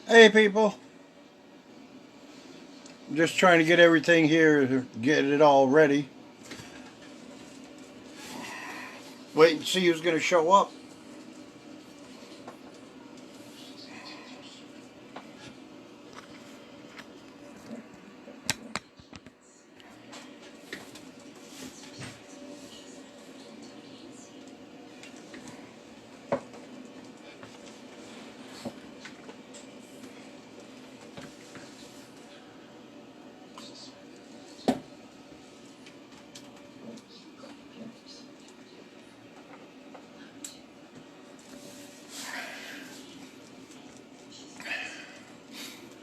Hey people, I'm just trying to get everything here, get it all ready. Wait and see who's going to show up.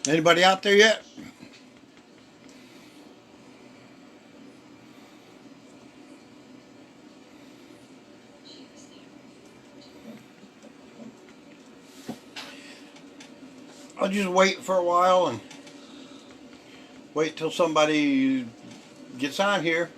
Anybody out there yet? I'll just wait for a while and wait till somebody gets on here.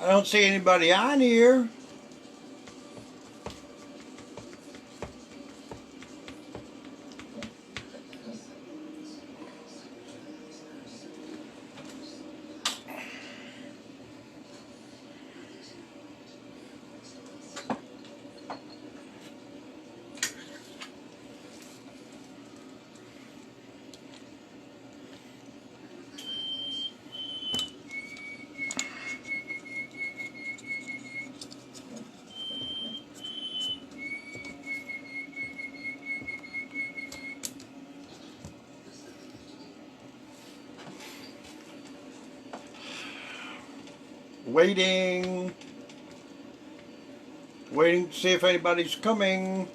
I don't see anybody on here. Waiting to see if anybody's coming.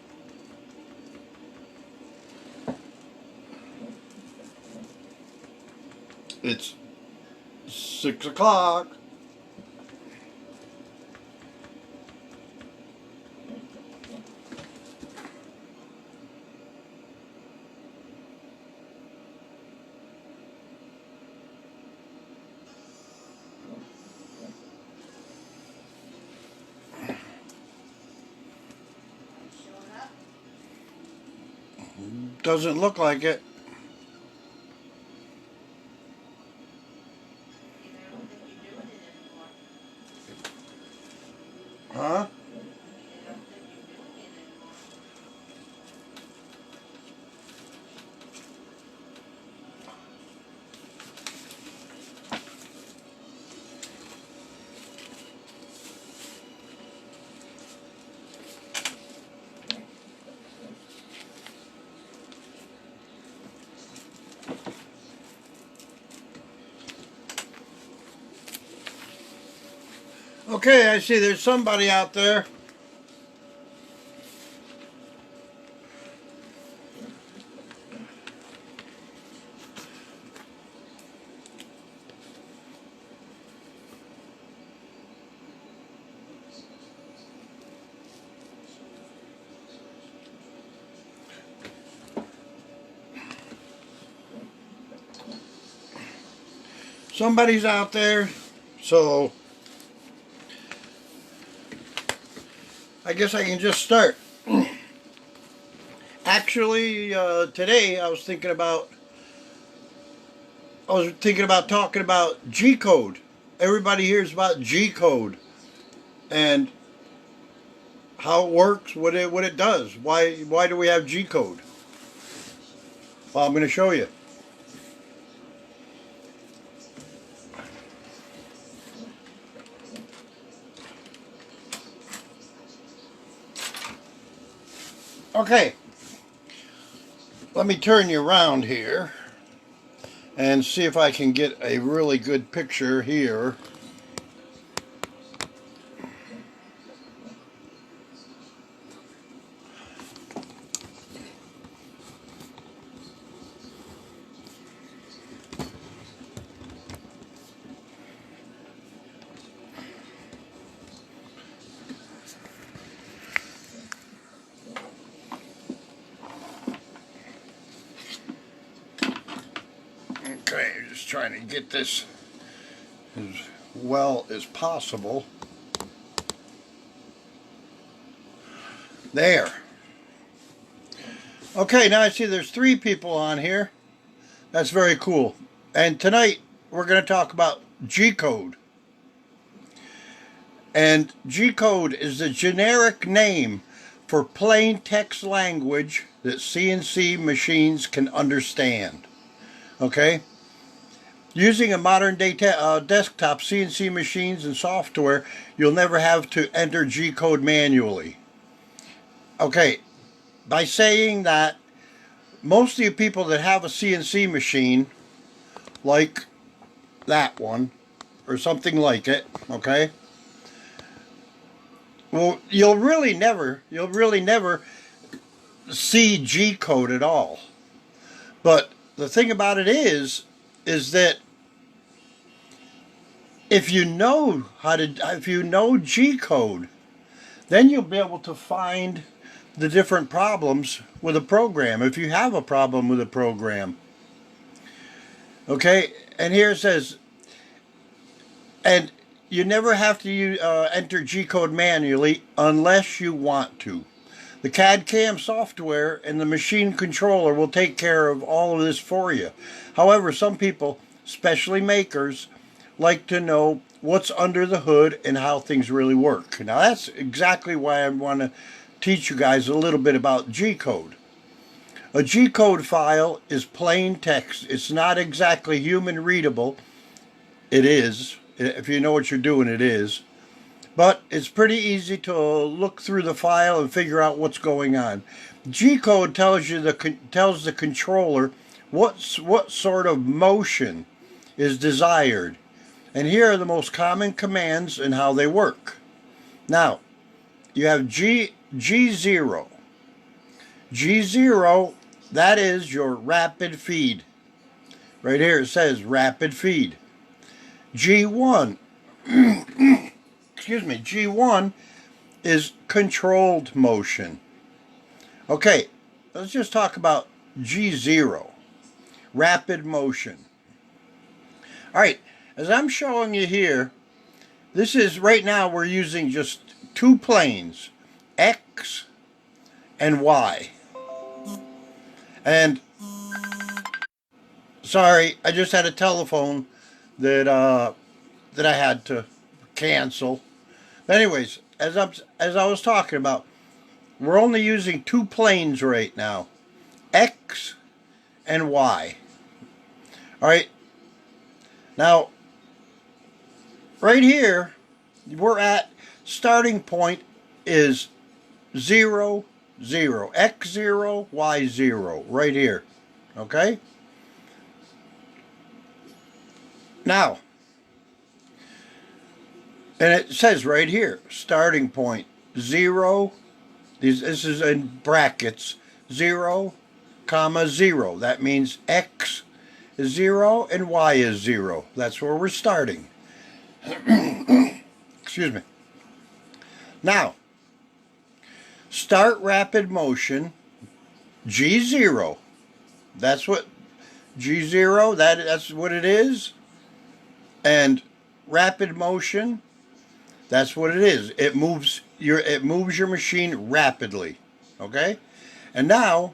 It's 6 o'clock. Doesn't look like it. Huh? Okay, I see there's somebody out there. Somebody's out there, so I guess I can just start. Actually, today I was thinking about talking about Gcode. Everybody hears about Gcode and how it works, what it does. Why do we have Gcode? Well, I'm going to show you. Okay, let me turn you around here and see if I can get a really good picture here. just trying to get this as well as possible. There. Okay, now I see there's 3 people on here. That's very cool. And tonight we're going to talk about Gcode. And Gcode is the generic name for plain text language that CNC machines can understand. Okay? Using a modern day desktop, CNC machines and software, you'll never have to enter Gcode manually. Okay, by saying that, most of you people that have a CNC machine, like that one, or something like it, okay? Well, you'll really never see Gcode at all. But the thing about it is that if you know Gcode, then you'll be able to find the different problems with a program, if you have a problem with a program. Okay, and here it says, and you never have to enter Gcode manually unless you want to. The CAD/CAM software and the machine controller will take care of all of this for you. However, some people, especially makers, like to know what's under the hood and how things really work. Now that's exactly why I want to teach you guys a little bit about Gcode. A Gcode file is plain text. It's not exactly human readable. It is. If you know what you're doing, it is. But it's pretty easy to look through the file and figure out what's going on. Gcode tells the controller what sort of motion is desired. And here are the most common commands and how they work. Now, you have G0. G0, that is your rapid feed. Right here it says rapid feed. G1, excuse me, G1 is controlled motion. Okay, let's just talk about G0, rapid motion. All right, as I'm showing you here, this is, right now we're using just 2 planes, X and Y. And, sorry, I just had a telephone that I had to cancel. But anyways, as I was talking about, we're only using 2 planes right now, X and Y. All right. Now, right here, we're at starting point is 0, 0, X0, Y0, right here. Okay. Now, and it says right here, starting point 0, this is in brackets, 0, comma 0. That means X is 0 and Y is 0. That's where we're starting. Excuse me. Now, start rapid motion, G0. That's what G0, that's what it is. And rapid motion, that's what it is. It moves your machine rapidly. Okay? And now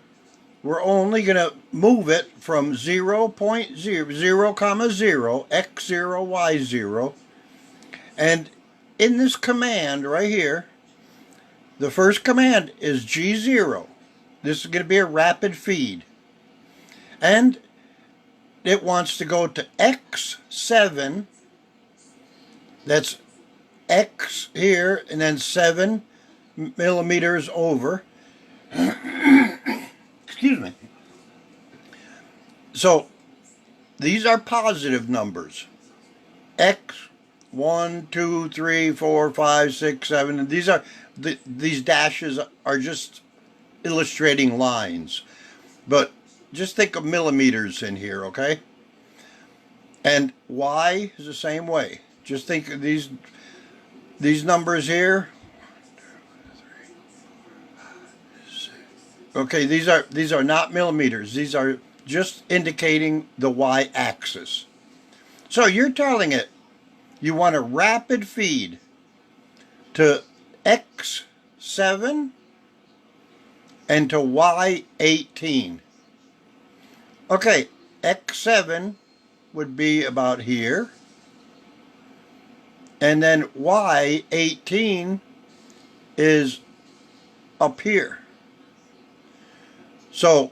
we're only going to move it from 0.0, 0, comma 0, X0, Y0. And in this command right here, the first command is G0. This is going to be a rapid feed. And it wants to go to X7. That's X here, and then 7 millimeters over. Excuse me. So, these are positive numbers. X, 1, 2, 3, 4, 5, 6, 7. And these dashes are just illustrating lines. But just think of millimeters in here, okay? And Y is the same way. Just think of these numbers here. Okay, these are not millimeters. These are just indicating the Y-axis. So you're telling it you want a rapid feed to X7 and to Y18. Okay, X7 would be about here. And then Y18 is up here. So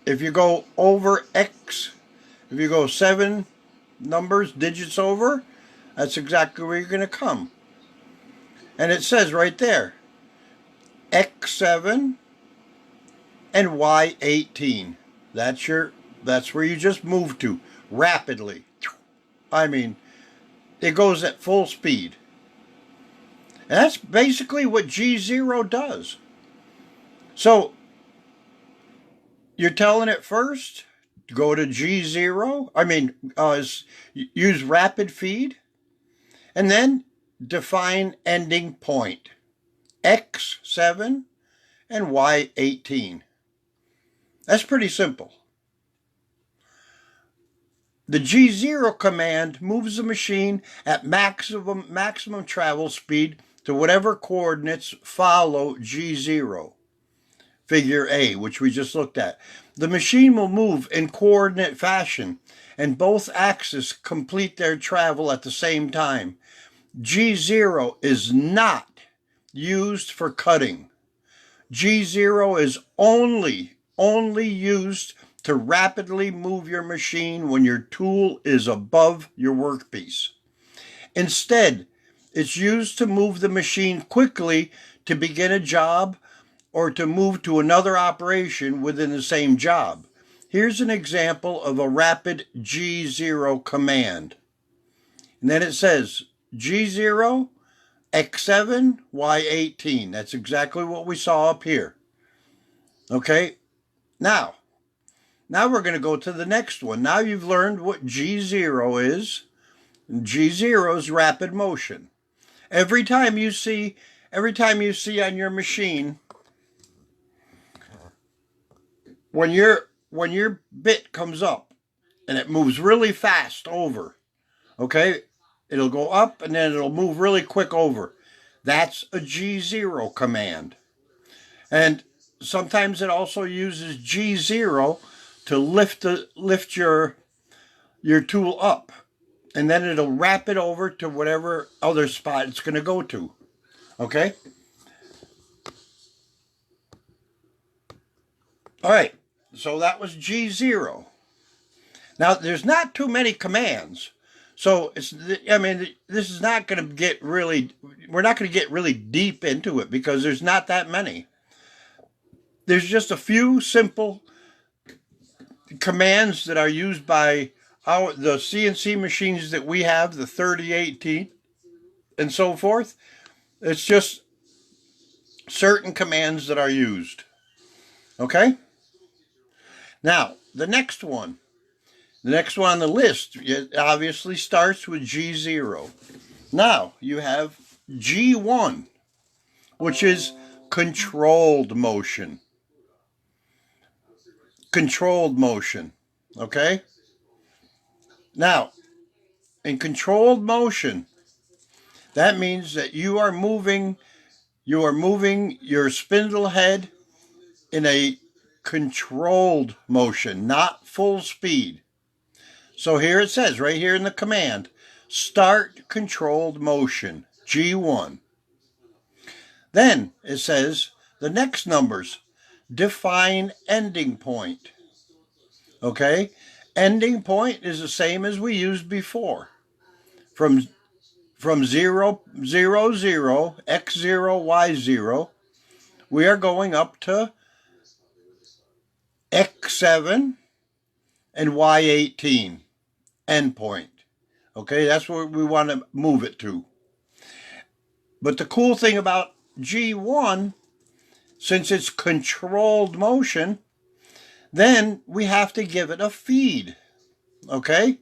if you go over X, if you go 7 numbers, digits over, that's exactly where you're going to come. And it says right there, X7 and Y18. That's where you just move to rapidly. I mean, it goes at full speed. And that's basically what G0 does. So you're telling it first, go to G0. Use rapid feed, and then define ending point, X7 and Y18. That's pretty simple. The G0 command moves the machine at maximum travel speed to whatever coordinates follow G0, figure A, which we just looked at. The machine will move in coordinate fashion, and both axes complete their travel at the same time. G0 is not used for cutting. G0 is only used to rapidly move your machine when your tool is above your workpiece. Instead, it's used to move the machine quickly to begin a job or to move to another operation within the same job. Here's an example of a rapid G0 command. And then it says G0, X7, Y18. That's exactly what we saw up here. Okay, now we're going to go to the next one. Now you've learned what G0 is. G0 is rapid motion. Every time you see on your machine, when your bit comes up and it moves really fast over, okay, it'll go up and then it'll move really quick over. That's a G0 command. And sometimes it also uses G0 to lift your tool up, and then it'll wrap it over to whatever other spot it's going to go to. Okay? All right. So that was G0. Now there's not too many commands. So this is not going to get really, we're not going to get really deep into it because there's not that many. There's just a few simple commands that are used by the CNC machines that we have, the 3018 and so forth. It's just certain commands that are used. Okay? Now, the next one on the list, it obviously starts with G0. Now, you have G1, which is controlled motion. Controlled motion. Okay? Now, in controlled motion, that means that you are moving your spindle head in a controlled motion, not full speed. So here it says, right here in the command, start controlled motion, G1. Then it says the next numbers, define ending point. Okay? Ending point is the same as we used before. From 0, 0, 0, X0, Y0, we are going up to X7 and Y18, endpoint. Okay, that's where we want to move it to. But the cool thing about G1, since it's controlled motion, then we have to give it a feed. Okay?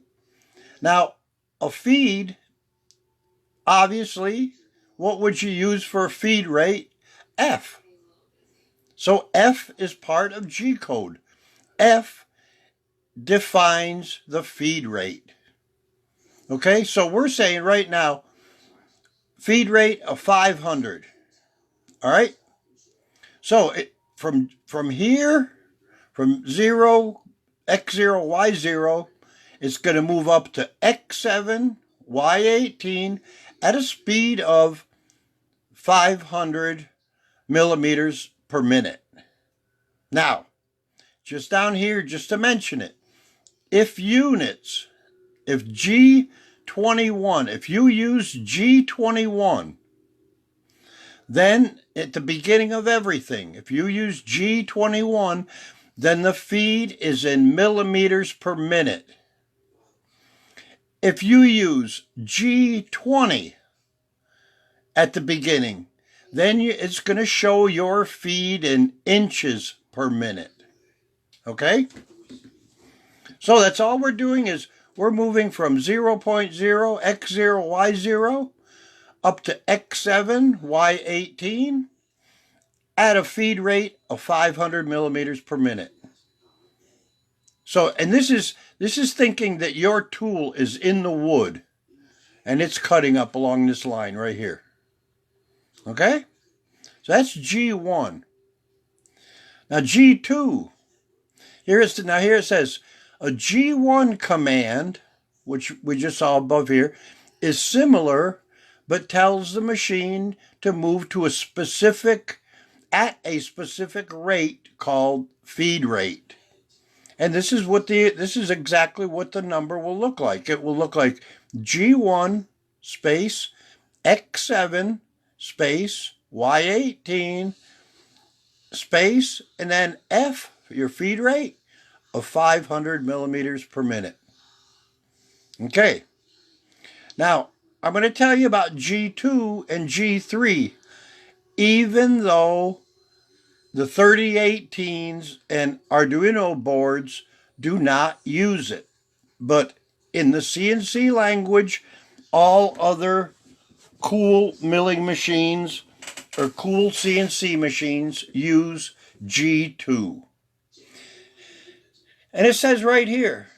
Now, a feed, obviously, what would you use for a feed rate? F. So F is part of Gcode. F defines the feed rate. Okay, so we're saying right now, feed rate of 500. All right. So from here, from 0, x0, y0, it's going to move up to x7, y18 at a speed of 500 millimeters per minute. Now, just down here, just to mention it, if G21, if you use G21, then at the beginning of everything, if you use G21, then the feed is in millimeters per minute. If you use G20 at the beginning, then it's going to show your feed in inches per minute. Okay? So that's all we're doing is we're moving from 0.0, x0, y0 up to x7, y18 at a feed rate of 500 millimeters per minute. So, and this is thinking that your tool is in the wood and it's cutting up along this line right here. Okay? So that's G1. Now G2, here it says a G1 command, which we just saw above here, is similar but tells the machine to move to at a specific rate called feed rate. And this is exactly what the number will look like. It will look like G1 space X7 space Y18 space and then F, your feed rate, of 500 millimeters per minute. Okay. Now, I'm going to tell you about G2 and G3, even though the 3018s and Arduino boards do not use it. But in the CNC language, all other cool milling machines or cool CNC machines use G2. And it says right here,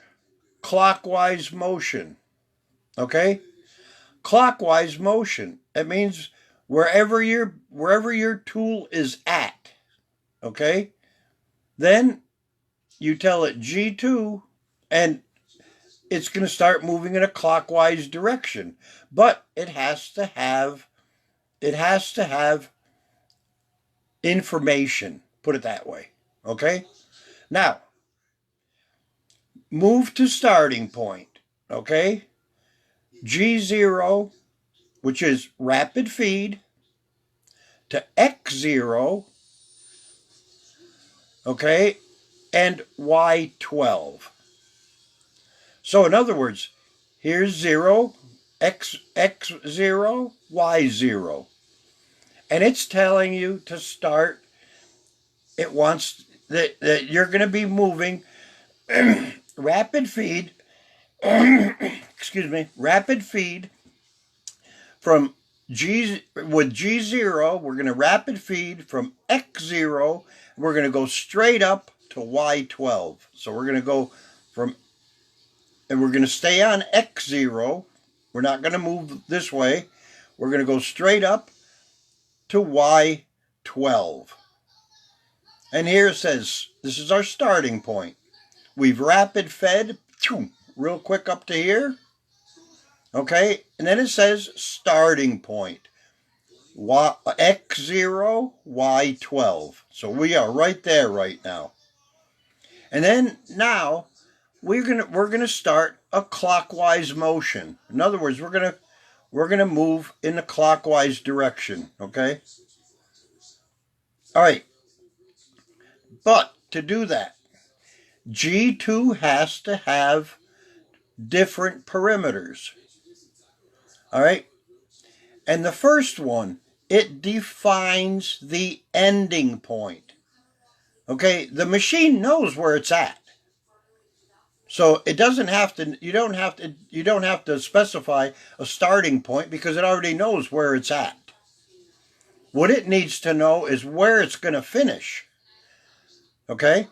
clockwise motion. Okay? Clockwise motion. It means wherever your tool is at. Okay? Then you tell it G2 and it's going to start moving in a clockwise direction. But it has to have information, put it that way. Okay? Now, move to starting point. Okay? G0, which is rapid feed, to X0, okay, and Y12. So in other words, here's 0, X0, Y0. And it's telling you to start, it wants that you're going to be moving rapid feed, rapid feed from G0, we're going to rapid feed from X0, we're going to go straight up to Y12. So we're going to go and we're going to stay on X0. We're not going to move this way. We're going to go straight up to Y12. And here it says, this is our starting point. We've rapid fed real quick up to here. Okay, and then it says starting point. X0, Y12. So we are right there right now. And then now we're gonna start a clockwise motion. In other words, we're gonna move in the clockwise direction. Okay. All right. But to do that, G2 has to have different perimeters. All right. And the first one, it defines the ending point. Okay, the machine knows where it's at. So it doesn't have to, you don't have to specify a starting point because it already knows where it's at. What it needs to know is where it's going to finish. Okay?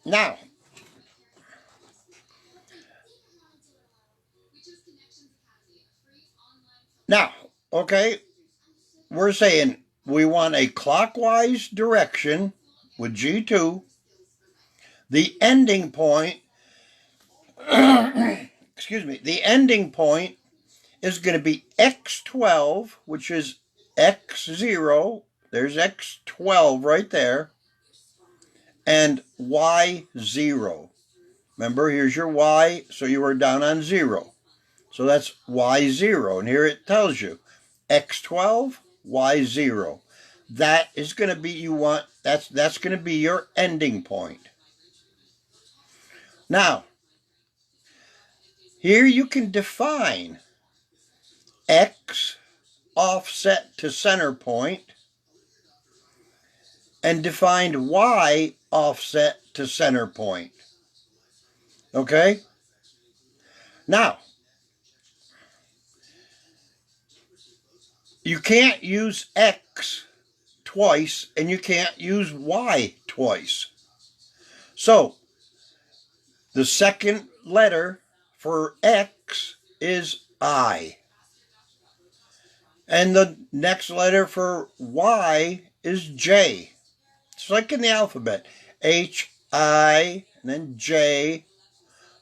Now, Now, okay, we're saying we want a clockwise direction with G2. The ending point, excuse me, the ending point is going to be x12, which is x0. There's x12 right there. And y0. Remember, here's your y, so you are down on 0. So that's y0. And here it tells you x12, y0. That is going to be, that's going to be your ending point. Now, here you can define x offset to center point and define y offset to center point. Okay? Now, you can't use x twice and you can't use y twice. So, the second letter for x is I. And the next letter for y is J. It's like in the alphabet. H, I, and then J.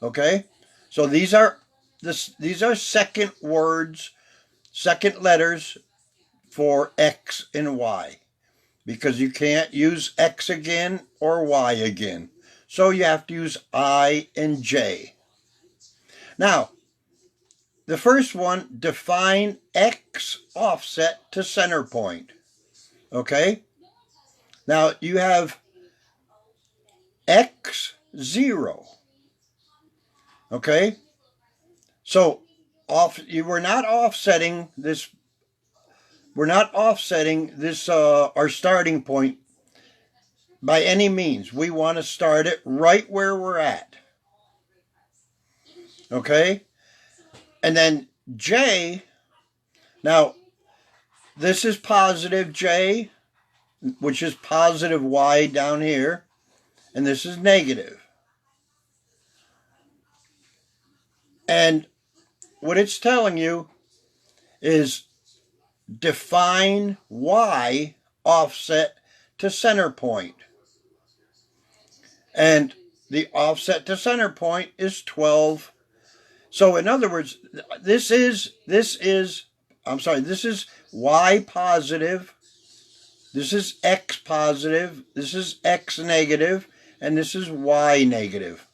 Okay? So these are second words, second letters for X and Y. Because you can't use X again or Y again. So you have to use I and J. Now, the first one, define X offset to center point. Okay? Now, you have X0. Okay? So, we're not offsetting this. We're not offsetting this, our starting point by any means. We want to start it right where we're at. Okay? And then J, now, this is positive J, which is positive Y down here, and this is negative. And what it's telling you is define Y offset to center point. And the offset to center point is 12. So in other words, this is Y positive, this is X positive, this is X negative, and this is Y negative.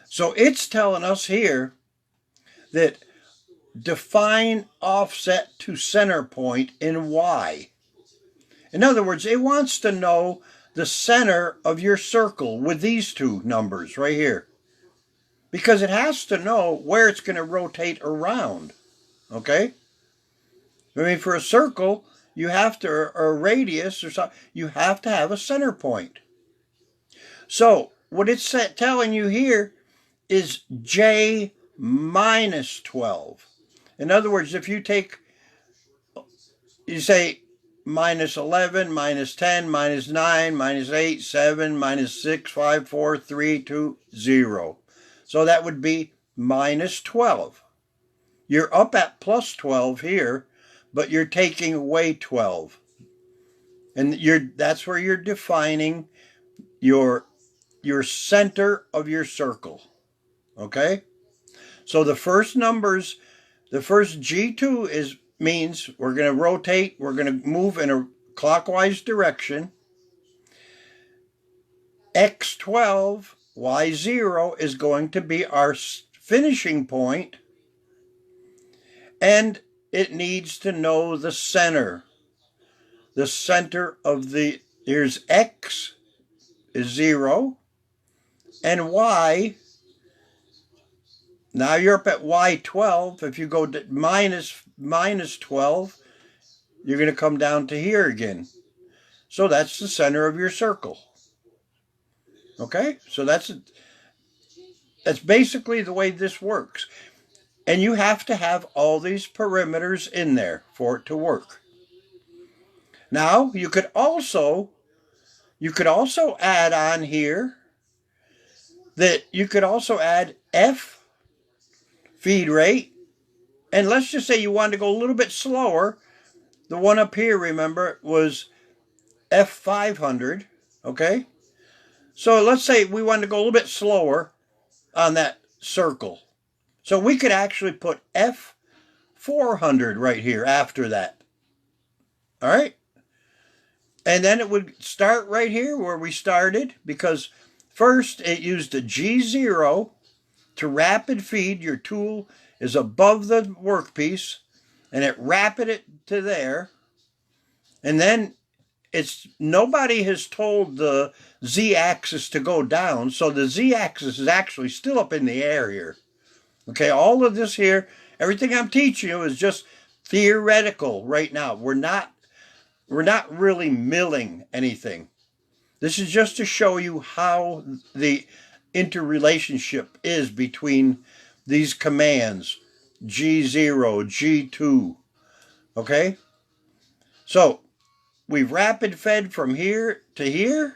So it's telling us here that define offset to center point in Y. In other words, it wants to know the center of your circle with these two numbers right here. Because it has to know where it's going to rotate around. Okay? I mean, for a circle, you have to, or a radius or something, you have to have a center point. So, what it's telling you here is J minus 12. In other words, if you say minus 11, minus 10, minus 9, minus 8, 7, minus 6, 5, 4, 3, 2, 0. So that would be minus 12. You're up at plus 12 here, but you're taking away 12. And that's where you're defining your center of your circle. Okay? So the first numbers, the first G2 means we're going to rotate, we're going to move in a clockwise direction. X12, Y0 is going to be our finishing point, and it needs to know the center. The center of here's X is 0, and Y, now you're up at Y12. If you go to minus 12, you're going to come down to here again. So that's the center of your circle. Okay? So that's basically the way this works. And you have to have all these perimeters in there for it to work. Now, you could also add on here that you could also add F, feed rate, And let's just say you wanted to go a little bit slower. The one up here, remember, was F500, okay? So let's say we wanted to go a little bit slower on that circle. So we could actually put F400 right here after that. All right? And then it would start right here where we started, because first it used a G0 to rapid feed. Your tool is above the workpiece, and it rapid it to there. And then nobody has told the Z-axis to go down, so the Z-axis is actually still up in the air here. Okay, all of this here, everything I'm teaching you is just theoretical right now. We're not really milling anything. This is just to show you how the interrelationship is between these commands, G0, G2, okay? So we rapid fed from here to here.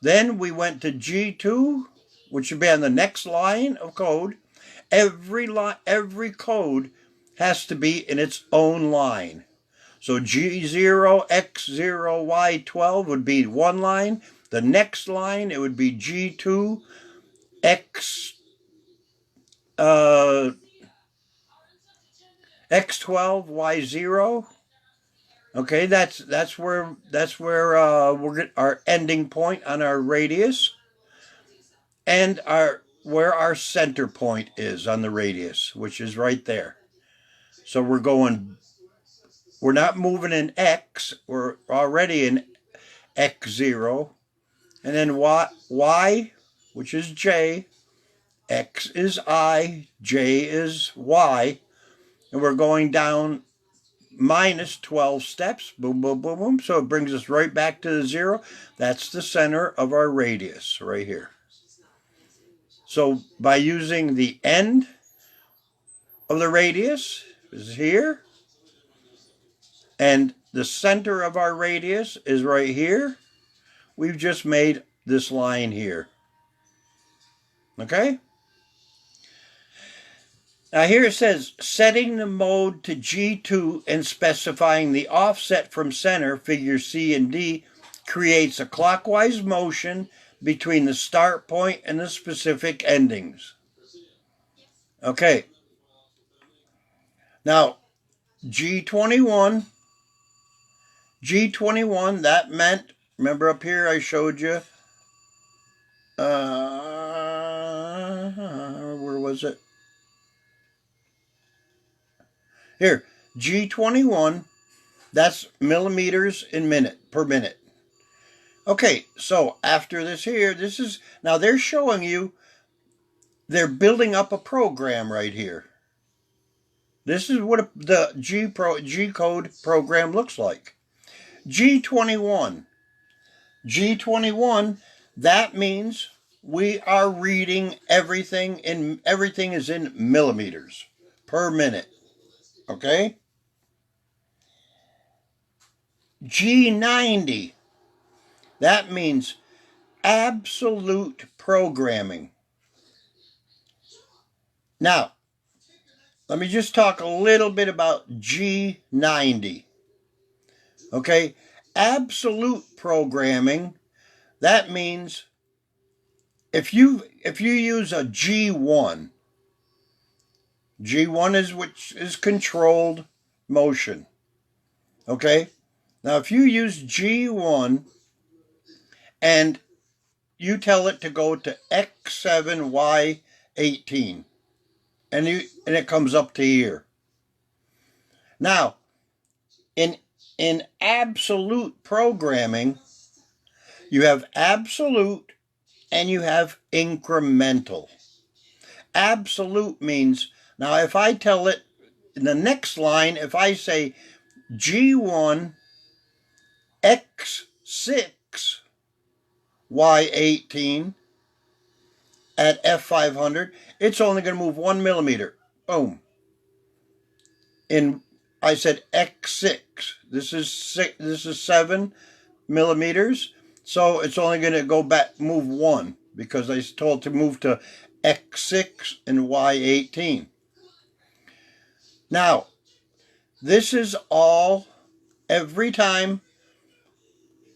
Then we went to G2, which should be on the next line of code. Every code has to be in its own line. So G0, X0, Y12 would be one line. The next line, it would be G2, X, X12, Y0. Okay, that's where we're our ending point on our radius, and where our center point is on the radius, which is right there. So we're not moving in X, we're already in X0, and then Y, which is J, X is I, J is Y, and we're going down minus 12 steps, boom, boom, boom, boom. So it brings us right back to the 0. That's the center of our radius right here. So by using the end of the radius is here, and the center of our radius is right here, we've just made this line here. Okay? Now here it says, setting the mode to G2 and specifying the offset from center, figures C and D, creates a clockwise motion between the start point and the specific endings. Okay. Now, G21, that meant, remember up here I showed you, where was it? Here, G21, that's millimeters per minute. Okay, so after this here, now they're showing you, they're building up a program right here. This is what the Gcode program looks like. G21, that means we are reading everything is in millimeters per minute. Okay? G90, that means absolute programming. Now, let me just talk a little bit about G90. Okay? Absolute programming, that means if you use a G1 which is controlled motion. Okay? Now if you use G1 and you tell it to go to X7, Y18, and it comes up to here. Now, in absolute programming, you have absolute and you have incremental. Absolute means, now if I tell it in the next line, if I say G1, X6, Y18 at F500, it's only going to move 1 millimeter. Boom. I said X6. This is 7 millimeters. So it's only going to move 1, because I was told to move to X6 and Y18. Now, this is all, every time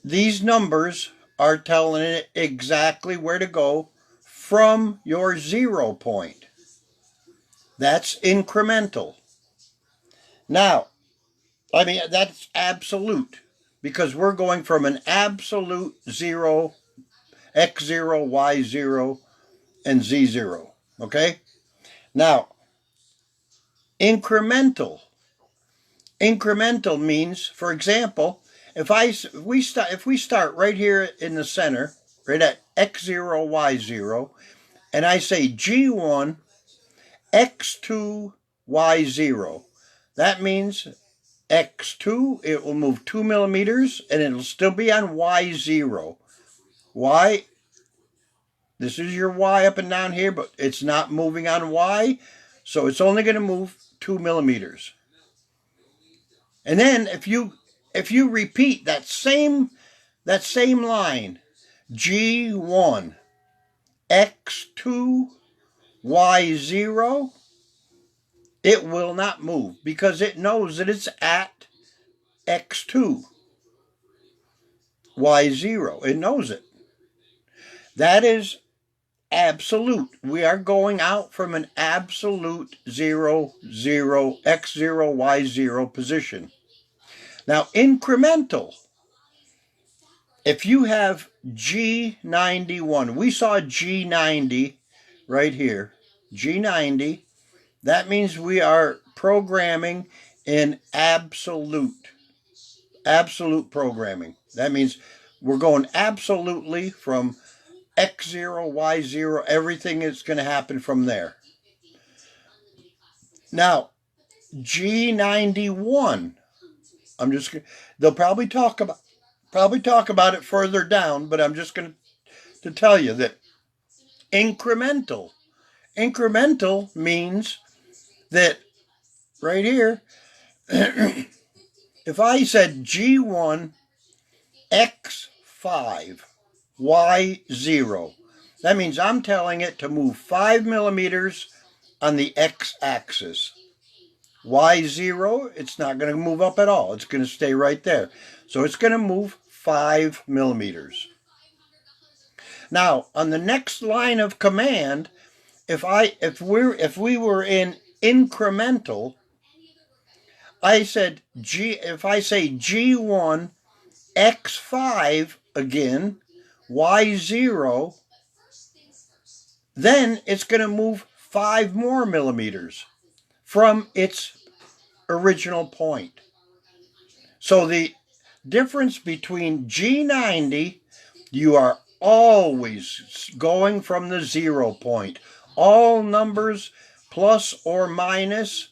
these numbers are telling it exactly where to go from your 0 point. That's incremental. Now, I mean, that's absolute, because we're going from an absolute 0, x0, y0, and z0. Okay? Now, incremental. Incremental means, for example, if we start right here in the center, right at x0, y0, and I say g1, x2, y0, that means x2, it will move 2 millimeters, and it'll still be on y0. Y, this is your y up and down here, but it's not moving on y, so it's only going to move 2 millimeters. And then if you repeat that same line, G1, X2, Y0, it will not move because it knows that it's at X2, Y0. It knows it. That is absolute. We are going out from an absolute 0, 0, X0, Y0 position. Now, incremental. If you have G91, we saw G90 right here, G90, that means we are programming in absolute programming. That means we're going absolutely from X0, Y0, everything is going to happen from there. Now, G91, they'll probably talk about it further down, but I'm just going to tell you that incremental means that right here, if I said G1, X5, Y0, that means I'm telling it to move 5 millimeters on the x-axis. Y0, it's not going to move up at all. It's going to stay right there. So it's going to move 5 millimeters. Now, on the next line of command, if we were in incremental, if I say G1, X5 again, Y0, then it's going to move 5 more millimeters from its original point. So the difference between G90, you are always going from the 0 point. All numbers plus or minus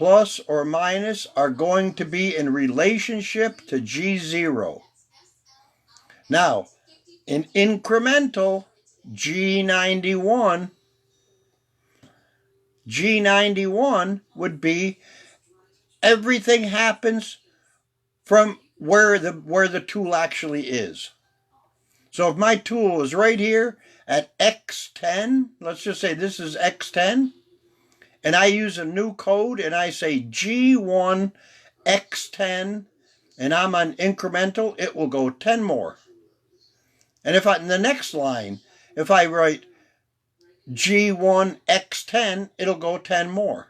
are going to be in relationship to G0. Now, in incremental, G91 would be everything happens from where the tool actually is. So if my tool is right here at X10, let's just say this is X10, and I use a new code and I say G1 X10, and I'm on incremental, it will go 10 more. And if in the next line, if I write G1 X10, it'll go 10 more.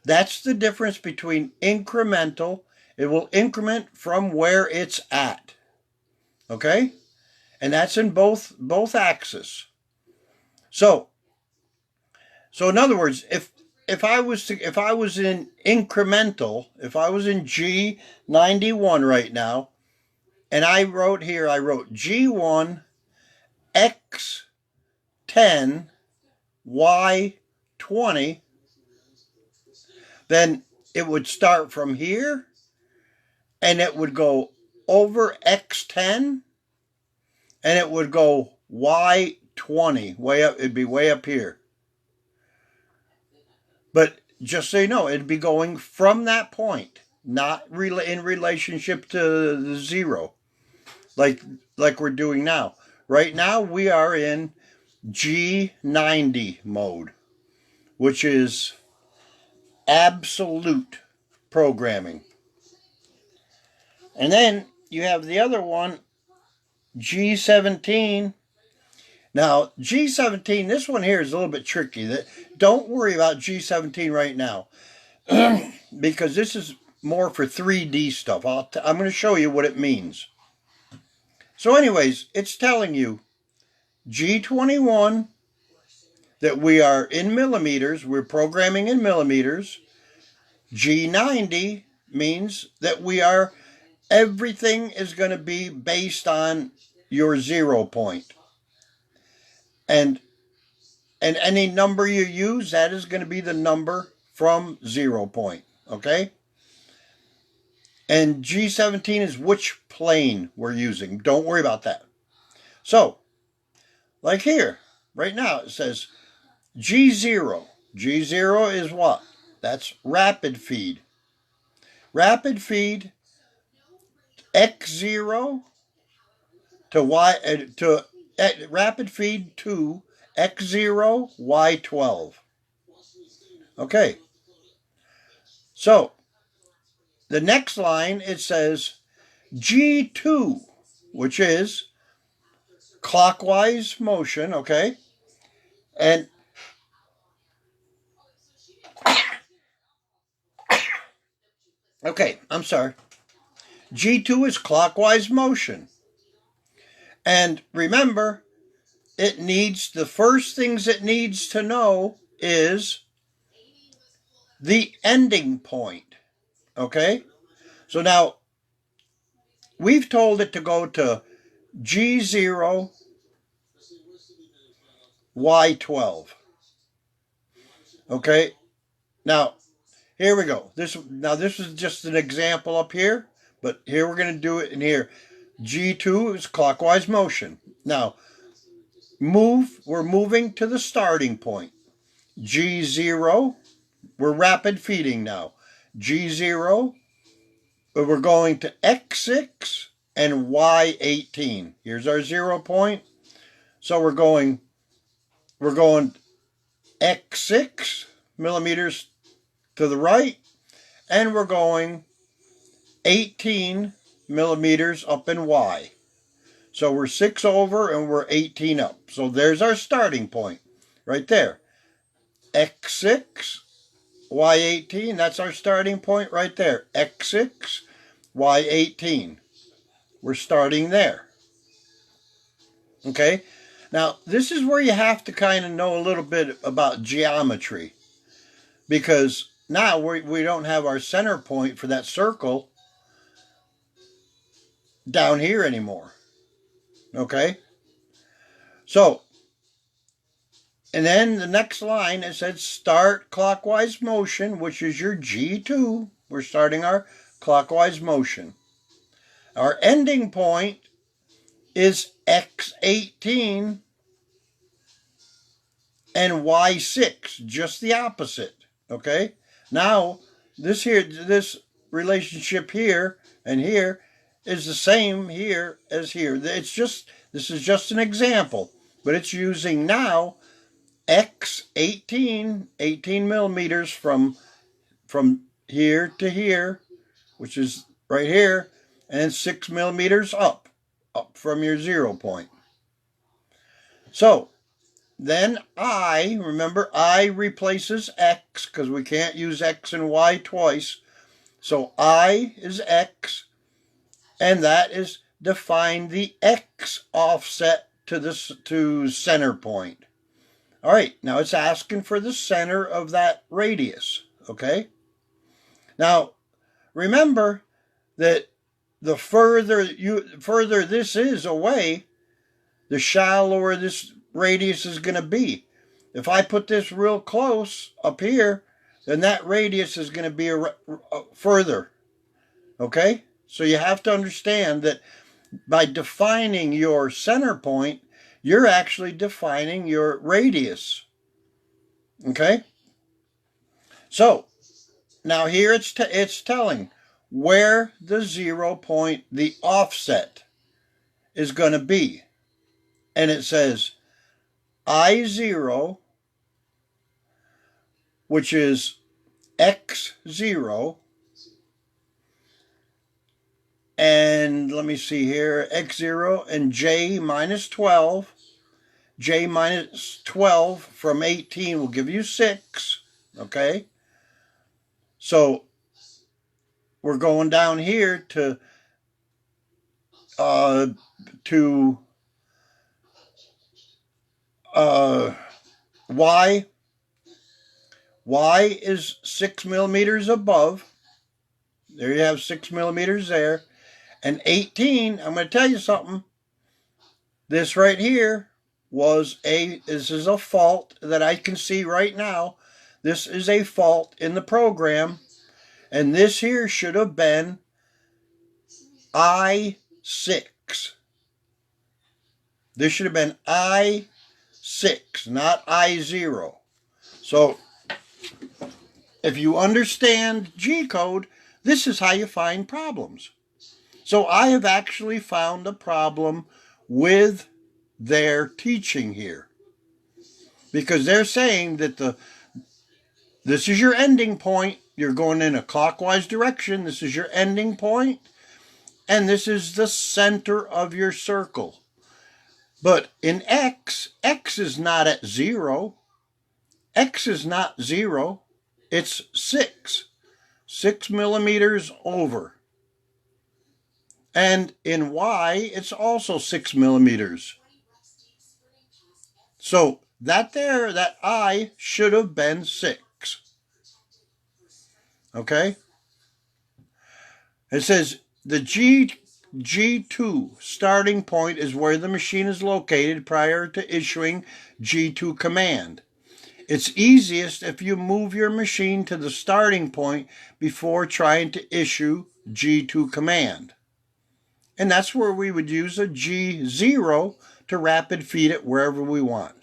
That's the difference between incremental. It will increment from where it's at. Okay? And that's in both axes. So in other words, if I was in incremental, if I was in G91 right now, and I wrote G1 X10 Y20, then it would start from here and it would go over X10 and it would go Y20, way up, it'd be way up here. But just so you know, it'd be going from that point, not in relationship to the 0, like we're doing now. Right now we are in G90 mode, which is absolute programming. And then you have the other one, G17. Now, G17, this one here is a little bit tricky. Don't worry about G17 right now because this is more for 3D stuff. I'm going to show you what it means. So anyways, it's telling you G21 that we are in millimeters. We're programming in millimeters. G90 means that everything is going to be based on your 0 point. And any number you use, that is going to be the number from 0 point. Okay? And G17 is which plane we're using. Don't worry about that. So, like here, right now, it says G0. G0 is what? That's rapid feed. Rapid feed X0 to rapid feed to X0 Y12. Okay. So the next line it says G2, which is clockwise motion, okay? And okay, I'm sorry. G2 is clockwise motion. And remember, the first things it needs to know is the ending point. Okay? So now, we've told it to go to G0, Y12. Okay? Now, here we go. This is just an example up here, but here we're going to do it in here. G2 is clockwise motion. Now, we're moving to the starting point. G0, we're rapid feeding now. G0, we're going to X6 and Y18. Here's our 0 point. So we're going X6 millimeters to the right, and we're going 18 millimeters up in Y. So we're 6 over and we're 18 up. So there's our starting point right there. X6, Y18, that's our starting point right there. X6, Y18. We're starting there. Okay? Now, this is where you have to kind of know a little bit about geometry. Because now we don't have our center point for that circle down here anymore. Okay? So, and then the next line, it said start clockwise motion, which is your G2. We're starting our clockwise motion. Our ending point is X18 and Y6, just the opposite. Okay? Now, this relationship here and here is the same here as here. This is just an example, but it's using now X18, 18 millimeters from here to here, which is right here, and 6 millimeters up from your 0 point. So then remember I replaces X because we can't use X and Y twice. So I is X, and that is define the X offset to center point. All right, now it's asking for the center of that radius, okay? Now, remember that the further this is away, the shallower this radius is going to be. If I put this real close up here, then that radius is going to be further, okay? So you have to understand that by defining your center point, you're actually defining your radius. Okay? So, now here it's telling where the 0 point, the offset, is going to be. And it says I0, which is x0, and let me see here, x0 and j minus 12. J minus 12 from 18 will give you 6, okay? So we're going down here to y. Y is 6 millimeters above. There you have 6 millimeters there. And 18, I'm going to tell you something. This right here this is a fault that I can see right now. This is a fault in the program. And this here should have been I6. This should have been I6, not I0. So if you understand Gcode, this is how you find problems. So I have actually found a problem with their teaching here. Because they're saying that this is your ending point. You're going in a clockwise direction. This is your ending point. And this is the center of your circle. But in X is not at 0. X is not 0. It's 6. 6 millimeters over. And in Y, it's also 6 millimeters. So that I should have been 6. Okay? It says the G2 starting point is where the machine is located prior to issuing G2 command. It's easiest if you move your machine to the starting point before trying to issue G2 command. And that's where we would use a G0 to rapid feed it wherever we want.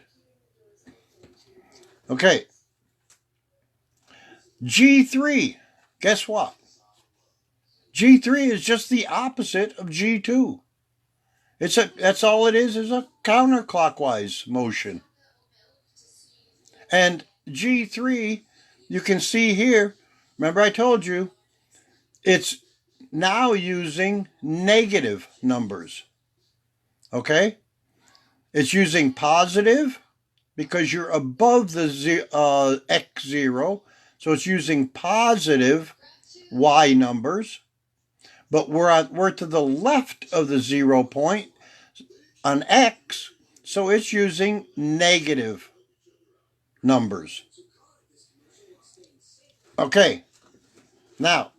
Okay. G3, guess what? G3 is just the opposite of G2. That's all it is a counterclockwise motion. And G3, you can see here, remember I told you, it's now using negative numbers. Okay? It's using positive because you're above the X0, so it's using positive Y numbers. But we're to the left of the 0 point on X, so it's using negative numbers. Okay, now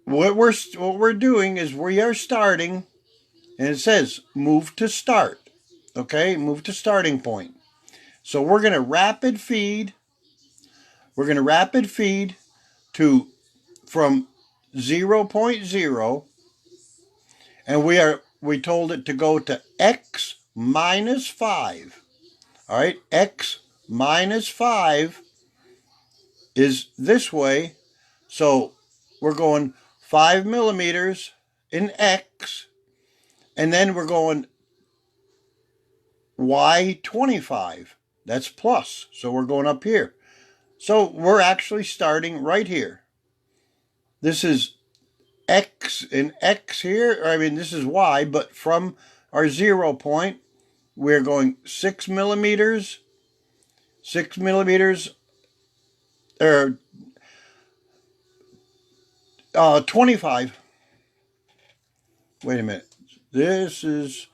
what we're doing is we are starting, and it says move to start. Okay, move to starting point. So we're going to rapid feed. We're going to rapid feed to from 0.0, and we told it to go to X minus 5. All right, X minus 5 is this way. So we're going 5 millimeters in X, and then we're going Y25. That's plus. So we're going up here. So we're actually starting right here. This is X in X here. This is Y, but from our 0 point, we're going 6 millimeters, or 25. Wait a minute. This is,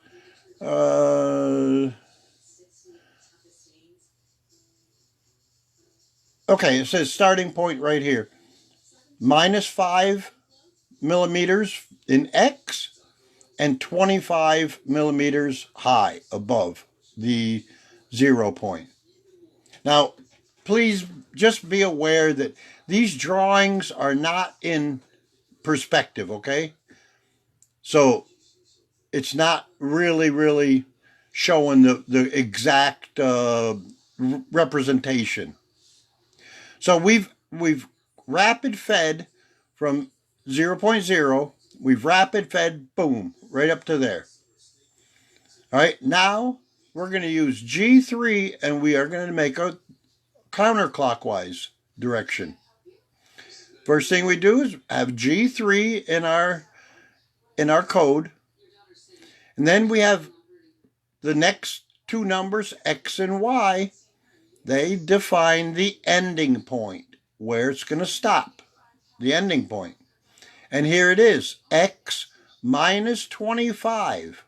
okay, it says starting point right here. Minus 5 millimeters in X and 25 millimeters high above the 0 point. Now, please just be aware that these drawings are not in perspective, okay? So it's not really showing the exact representation. So we've rapid fed from 0.0. We've rapid fed, boom, right up to there. All right, now we're going to use G3, and we are going to make counterclockwise direction. First thing we do is have G3 in our code. And then we have the next two numbers, X and Y. They define the ending point, where it's going to stop, the ending point. And here it is, X minus 25.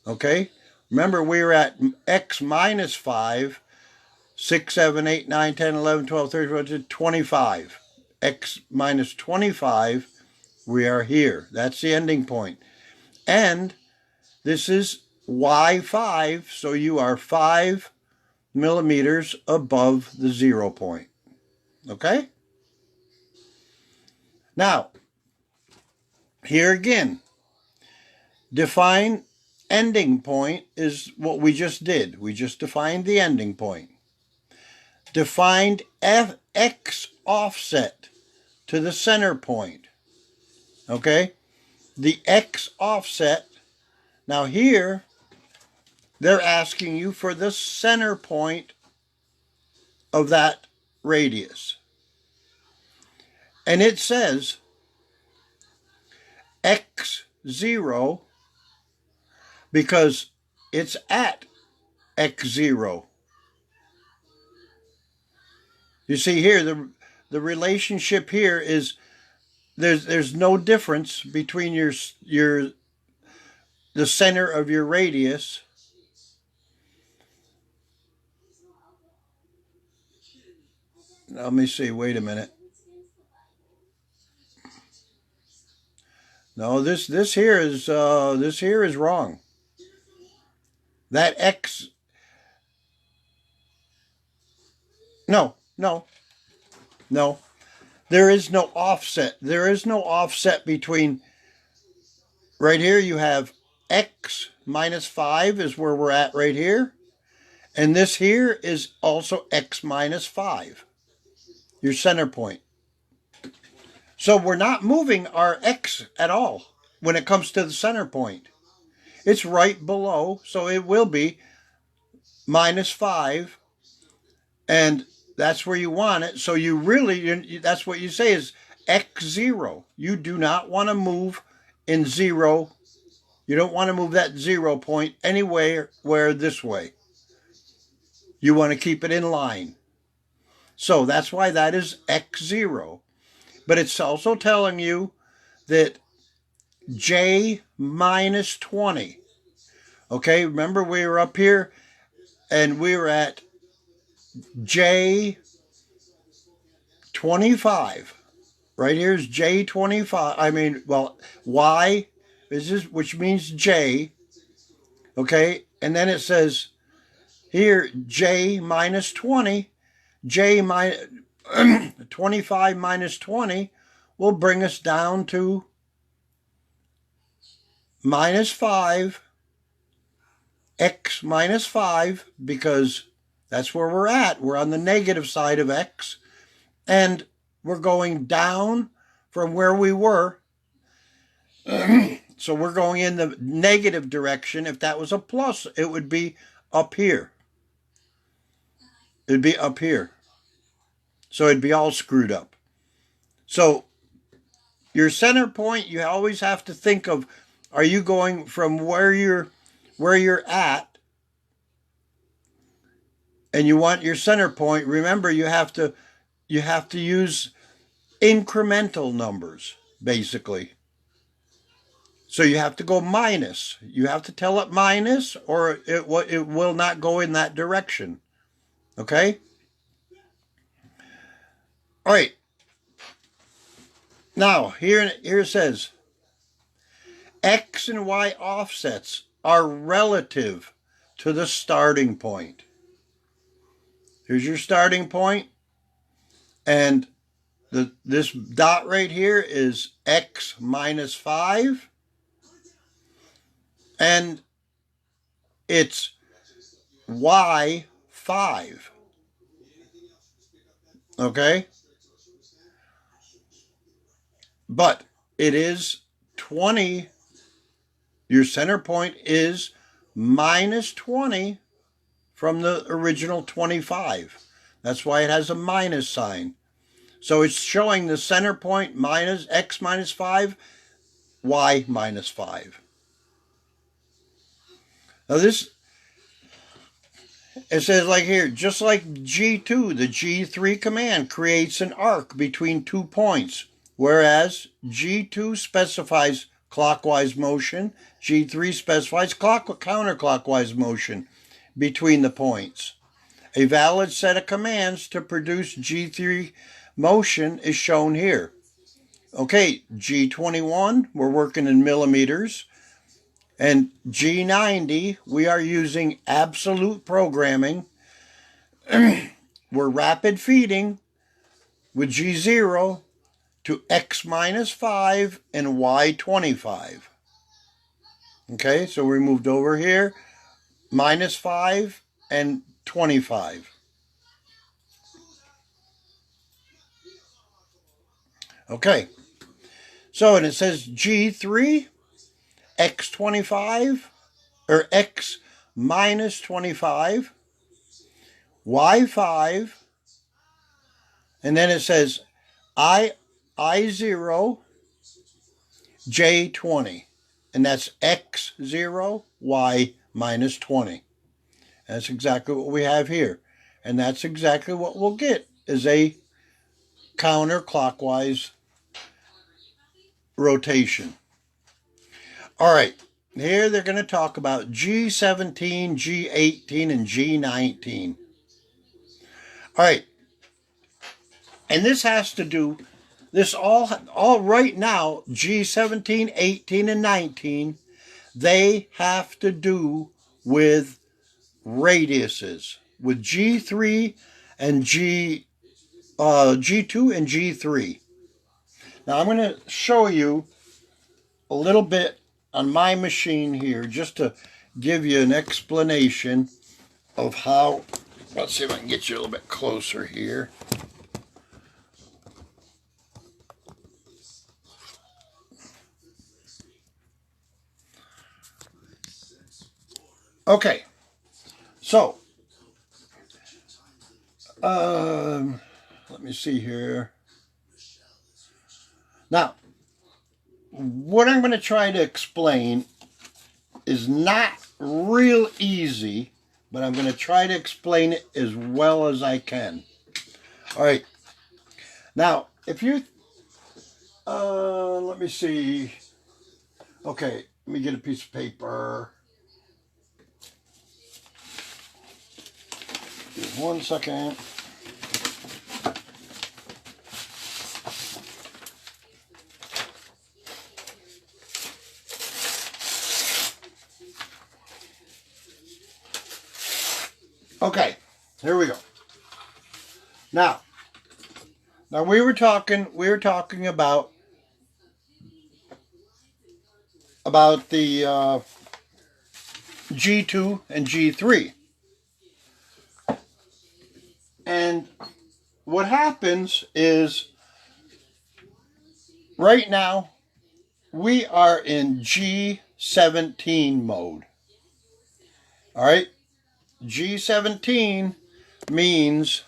Okay? Remember, we were at X minus 5, 6, 7, 8, 9, 10, 11, 12, 13, 14, 25. X minus 25, we are here. That's the ending point. And this is Y5, so you are 5 millimeters above the 0 point. Okay? Now, here again, define ending point is what we just did. We just defined the ending point. Defined X offset to the center point. Okay? The X offset. Now here, they're asking you for the center point of that radius. And it says X0 because it's at X0. You see here, the relationship here is there's no difference between the center of your radius let me see, wait a minute. No, this here is wrong. That X No. There is no offset. There is no offset between right here you have X minus 5 is where we're at right here. And this here is also X minus 5. Your center point. So we're not moving our X at all when it comes to the center point. It's right below, so it will be minus 5. And that's where you want it. So you really, that's what you say is X0. You do not want to move in 0. You don't want to move that 0 point anywhere where this way. You want to keep it in line. So that's why that is X0. But it's also telling you that J minus 20. Okay, remember we were up here and we were at J25. Right here is J25. Y is which means J. Okay, and then it says here J minus 20. J minus 25 minus 20 will bring us down to minus 5. X minus 5 because that's where we're at. We're on the negative side of X. And we're going down from where we were. So we're going in the negative direction. If that was a plus, it would be up here. It'd be up here. So it'd be all screwed up. So your center point, you always have to think of, are you going from where you're at, and you want your center point. Remember, you have to use incremental numbers, basically. So you have to go minus. You have to tell it minus, or it will not go in that direction. Okay? All right. Now, here it says, X and Y offsets are relative to the starting point. Here's your starting point, and this dot right here is X minus 5, and it's Y5. Okay? But it is 20. Your center point is minus 20 from the original 25. That's why it has a minus sign. So it's showing the center point minus x minus 5, y minus 5. Now this, it says like here, just like G2, the G3 command creates an arc between 2 points, whereas G2 specifies clockwise motion, G3 specifies counterclockwise motion between the points. A valid set of commands to produce G3 motion is shown here. Okay, G21, we're working in millimeters. And G90, we are using absolute programming. We're rapid feeding with G0 to x minus 5 and y 25. Okay, so we moved over here, minus 5 and 25. Okay, so and it says G3, x 25, or x minus 25, y 5, and then it says I0, j 20, and that's x0, y minus 20. That's exactly what we have here, and that's exactly what we'll get, is a counterclockwise rotation. All right, here they're going to talk about G17, G18, and G19. All right, and this has to do, this all right now, G17, 18, and 19, they have to do with radiuses, with G3 and G2 and G3. Now I'm going to show you a little bit on my machine here, just to give you an explanation of how. Let's see if I can get you a little bit closer here. Okay, so let me see here. Now, what I'm going to try to explain is not real easy, but I'm going to try to explain it as well as I can. All right. Now, if you, let me see. Okay, let me get a piece of paper. Just 1 second. Okay, here we go. Now we were talking about the G2 and G3. And what happens is, right now, we are in G17 mode. All right? G17 means,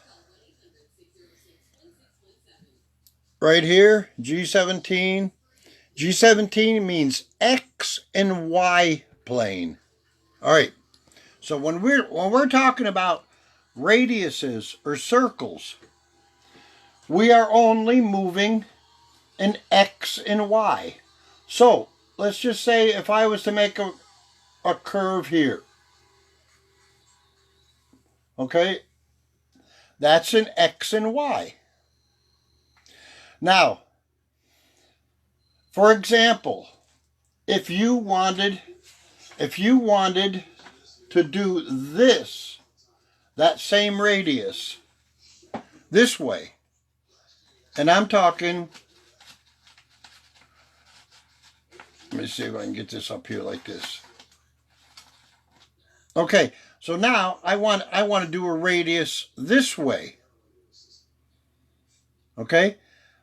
right here, G17 means X and Y plane. All right. So when we're talking about radiuses or circles, we are only moving in X and Y. So let's just say if I was to make a curve here, okay, that's an X and Y. Now, for example, if you wanted to do this, that same radius, this way, and I'm talking, let me see if I can get this up here like this. Okay, so now I want to do a radius this way. Okay,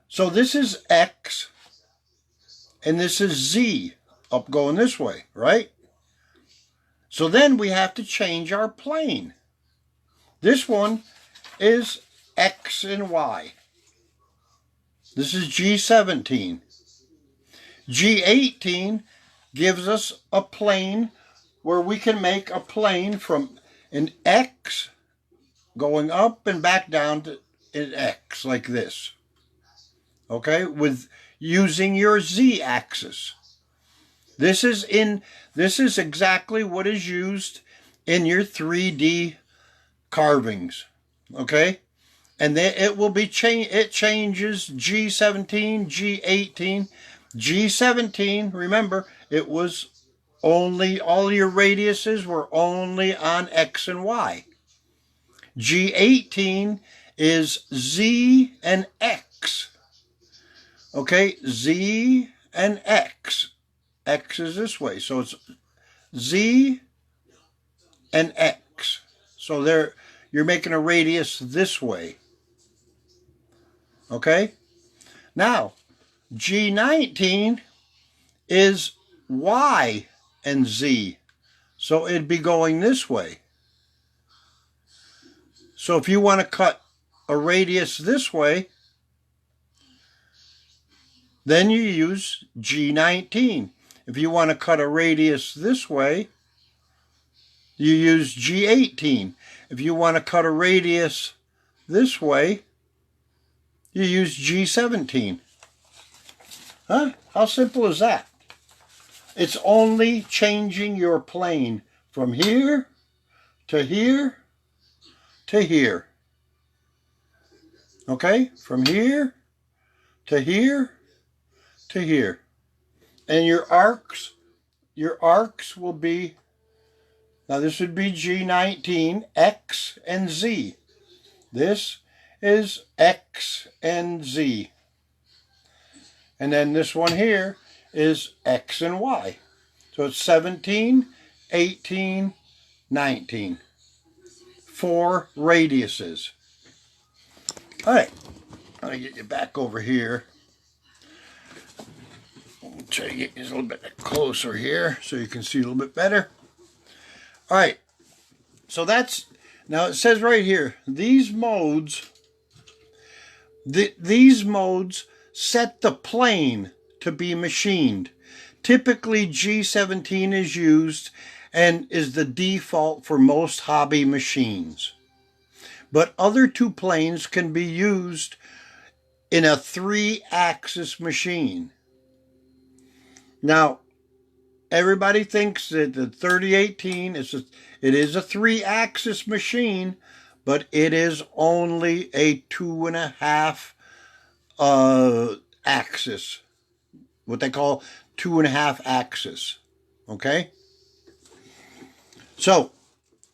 so this is X, and this is Z, up going this way, right? So then we have to change our plane. This one is X and Y. This is G17. G18 gives us a plane where we can make a plane from an X going up and back down to an X like this. Okay, with using your Z-axis. This is exactly what is used in your 3D carvings. Okay? And then it will be it changes G17, G18, G17. Remember, it was only all your radiuses were only on X and Y. G18 is Z and X. Okay, Z and X. X is this way, so it's Z and X. So there, you're making a radius this way. Okay? Now, G19 is Y and Z. So it'd be going this way. So if you want to cut a radius this way, then you use G19. If you want to cut a radius this way, you use G18. If you want to cut a radius this way, you use G17. Huh? How simple is that? It's only changing your plane from here to here to here. Okay? From here to here to here. And your arcs will be, now this would be G19, X and Z. This is X and Z. And then this one here is X and Y. So it's 17, 18, 19. 4 radiuses. All right, I'm going to get you back over here. I'll try to get you a little bit closer here so you can see a little bit better. All right, so that's, now it says right here, these modes set the plane to be machined. Typically G17 is used and is the default for most hobby machines. But other 2 planes can be used in a 3-axis machine. Now, everybody thinks that the 3018 it is a 3-axis machine, but it is only a 2.5 axis, what they call 2.5 axis. Okay, so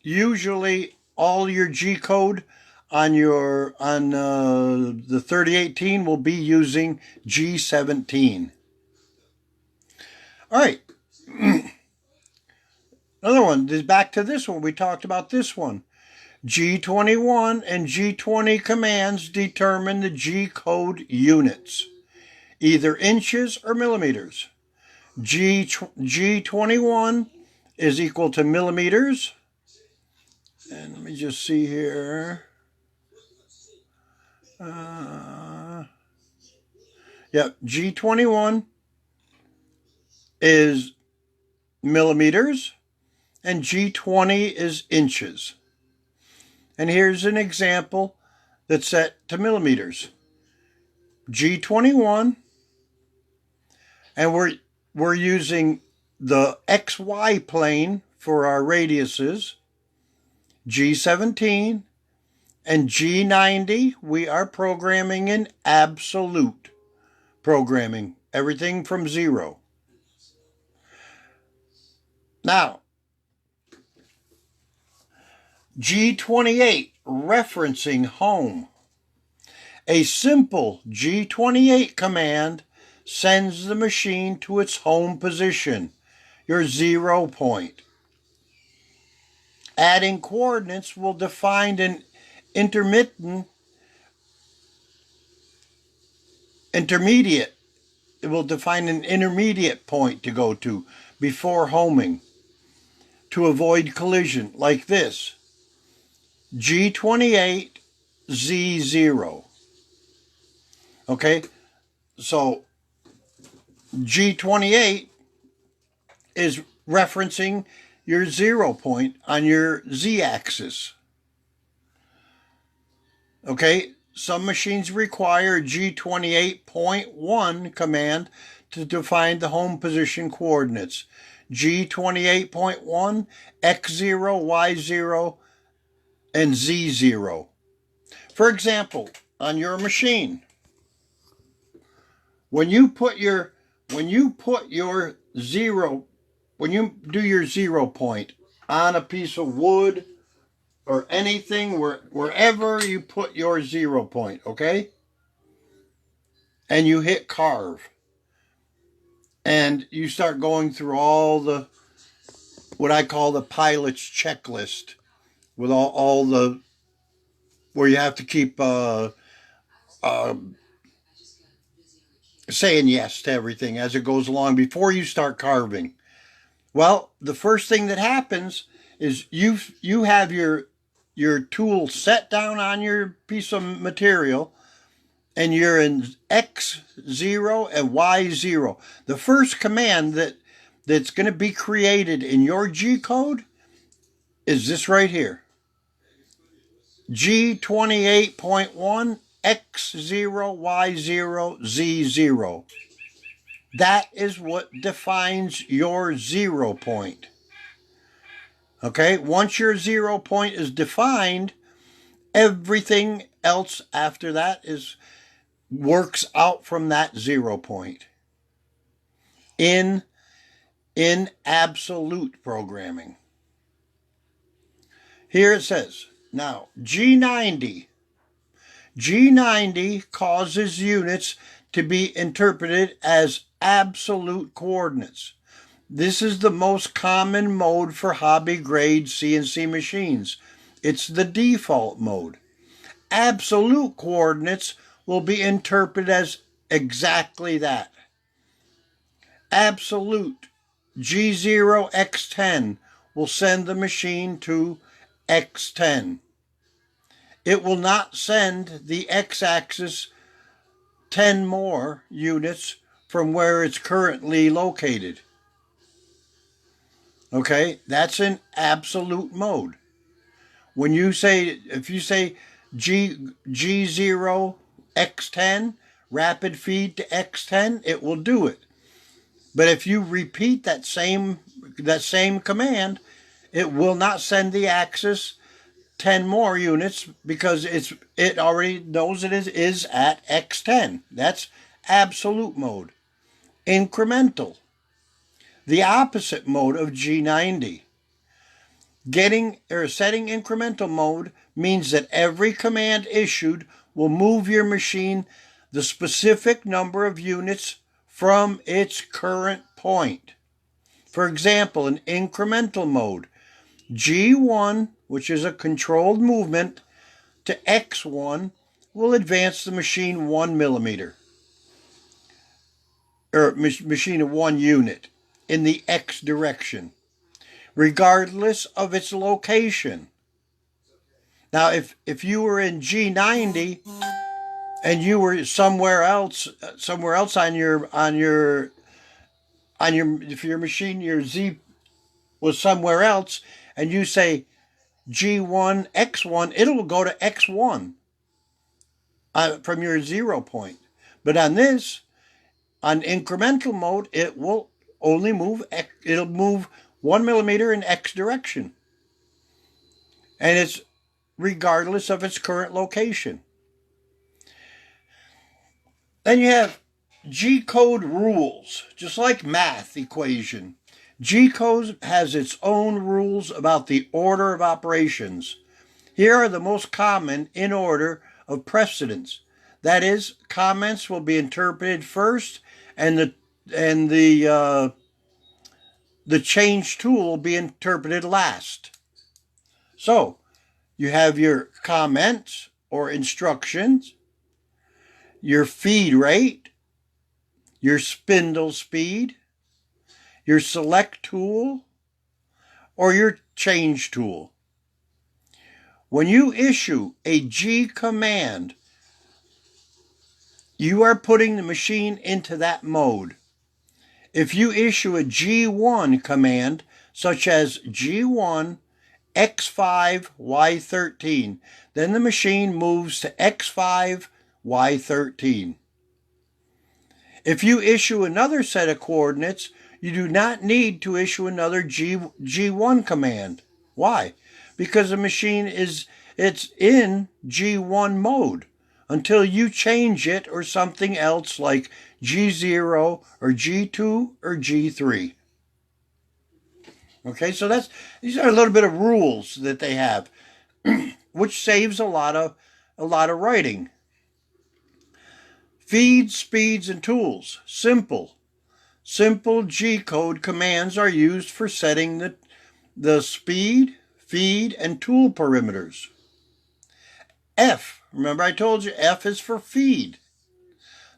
usually all your G-code on the 3018 will be using G17. All right. Another one is back to this one. We talked about this one. G21 and G20 commands determine the G-code units, either inches or millimeters. G21 is equal to millimeters. And let me just see here. G21 is millimeters and G20 is inches. And here's an example that's set to millimeters. G21, and we're using the XY plane for our radiuses. G17 and G90, we are programming in absolute programming, everything from 0. Now, G28, referencing home. A simple G28 command sends the machine to its home position, your 0 point. Adding coordinates will define an intermediate. It will define an intermediate point to go to before homing to avoid collision, like this. G28 Z0. Okay, so G28 is referencing your 0 point on your Z-axis. Okay, some machines require G28.1 command to define the home position coordinates. G28.1, X0, Y0, and Z0. For example, on your machine, when you do your 0 point on a piece of wood or anything, wherever you put your 0 point, okay? And you hit carve. And you start going through all the, what I call the pilot's checklist, with all the, where you have to keep saying yes to everything as it goes along before you start carving. Well, the first thing that happens is you have your tool set down on your piece of material, and you're in X0 and Y0. The first command that's going to be created in your G-code is this right here. G28.1, X0, Y0, Z0. That is what defines your 0 point. Okay, once your 0 point is defined, everything else after that works out from that 0 point. In absolute programming. Here it says, now G90 causes units to be interpreted as absolute coordinates. This is the most common mode for hobby grade CNC machines. It's the default mode. Absolute coordinates will be interpreted as exactly that. Absolute G0 X10 will send the machine to X10. It will not send the X-axis 10 more units from where it's currently located. Okay, that's in absolute mode. When you say, if you say G0 X10, rapid feed to X10, it will do it. But if you repeat that same command, it will not send the axis 10 more units because it already knows it is at X10. That's absolute mode. Incremental, the opposite mode of G90. Setting incremental mode means that every command issued will move your machine the specific number of units from its current point. For example, in incremental mode, G1, which is a controlled movement, to X1 will advance the machine 1 millimeter, or machine of 1 unit, in the X direction, regardless of its location. Now, if you were in G90 and you were somewhere else on your if your machine, your Z was somewhere else, and you say G1 X1, it'll go to X1 from your 0 point. But on incremental mode, it will only move, it'll move 1 millimeter in X direction. And it's regardless of its current location. Then you have G-code rules, just like math equation. G-code has its own rules about the order of operations. Here are the most common in order of precedence. That is, comments will be interpreted first, and the change tool will be interpreted last. So, you have your comments or instructions, your feed rate, your spindle speed, your select tool, or your change tool. When you issue a G command, you are putting the machine into that mode. If you issue a G1 command, such as G1 X5 Y13, then the machine moves to X5 Y13. If you issue another set of coordinates, you do not need to issue another G1 command. Why? Because the machine it's in G1 mode until you change it or something else like G0 or G2 or G3. Okay, so these are a little bit of rules that they have, which saves a lot of writing. Feeds, speeds, and tools. Simple G-code commands are used for setting the speed, feed, and tool parameters. F, remember I told you F is for feed.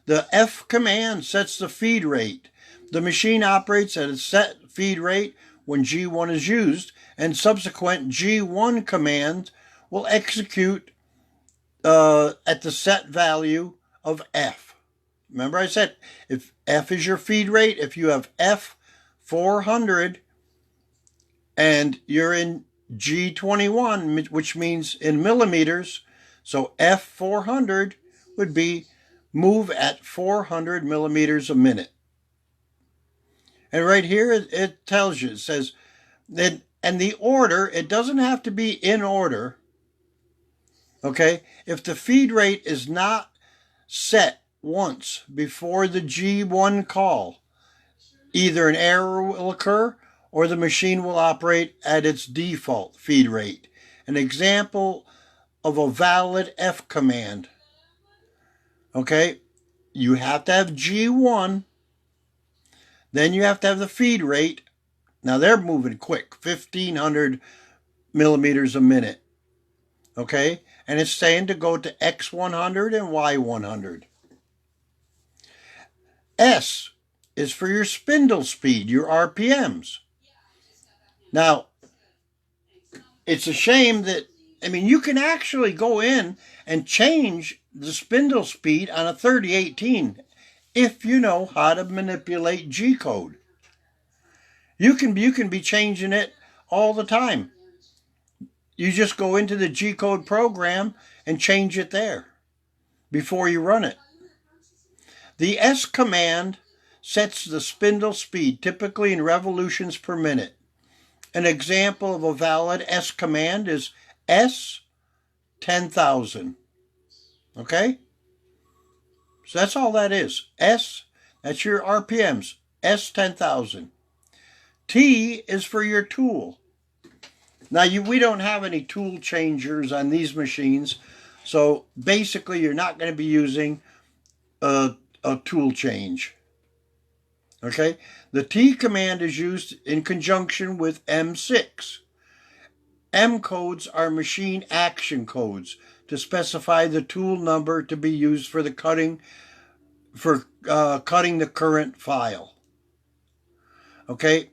The F command sets the feed rate. The machine operates at a set feed rate when G1 is used, and subsequent G1 commands will execute at the set value of F. Remember I said if F is your feed rate, if you have F 400 and you're in G21, which means in millimeters, so F 400 would be move at 400 millimeters a minute. And right here it tells you, it says that, and the order, it doesn't have to be in order. Okay, if the feed rate is not set once before the G1 call, either an error will occur or the machine will operate at its default feed rate. An example of a valid F command. Okay, you have to have G1, then you have to have the feed rate. Now they're moving quick, 1500 millimeters a minute. Okay, and it's saying to go to X100 and Y100. S is for your spindle speed, your RPMs. Now, it's a shame that, you can actually go in and change the spindle speed on a 3018 if you know how to manipulate G-code. You can be changing it all the time. You just go into the Gcode program and change it there before you run it. The S command sets the spindle speed, typically in revolutions per minute. An example of a valid S command is S 10,000. Okay? So that's all that is. S, that's your RPMs. S 10,000. T is for your tool. Now, we don't have any tool changers on these machines, so basically you're not going to be using a tool change. Okay? The T command is used in conjunction with M6. M codes are machine action codes to specify the tool number to be used for cutting the current file. Okay?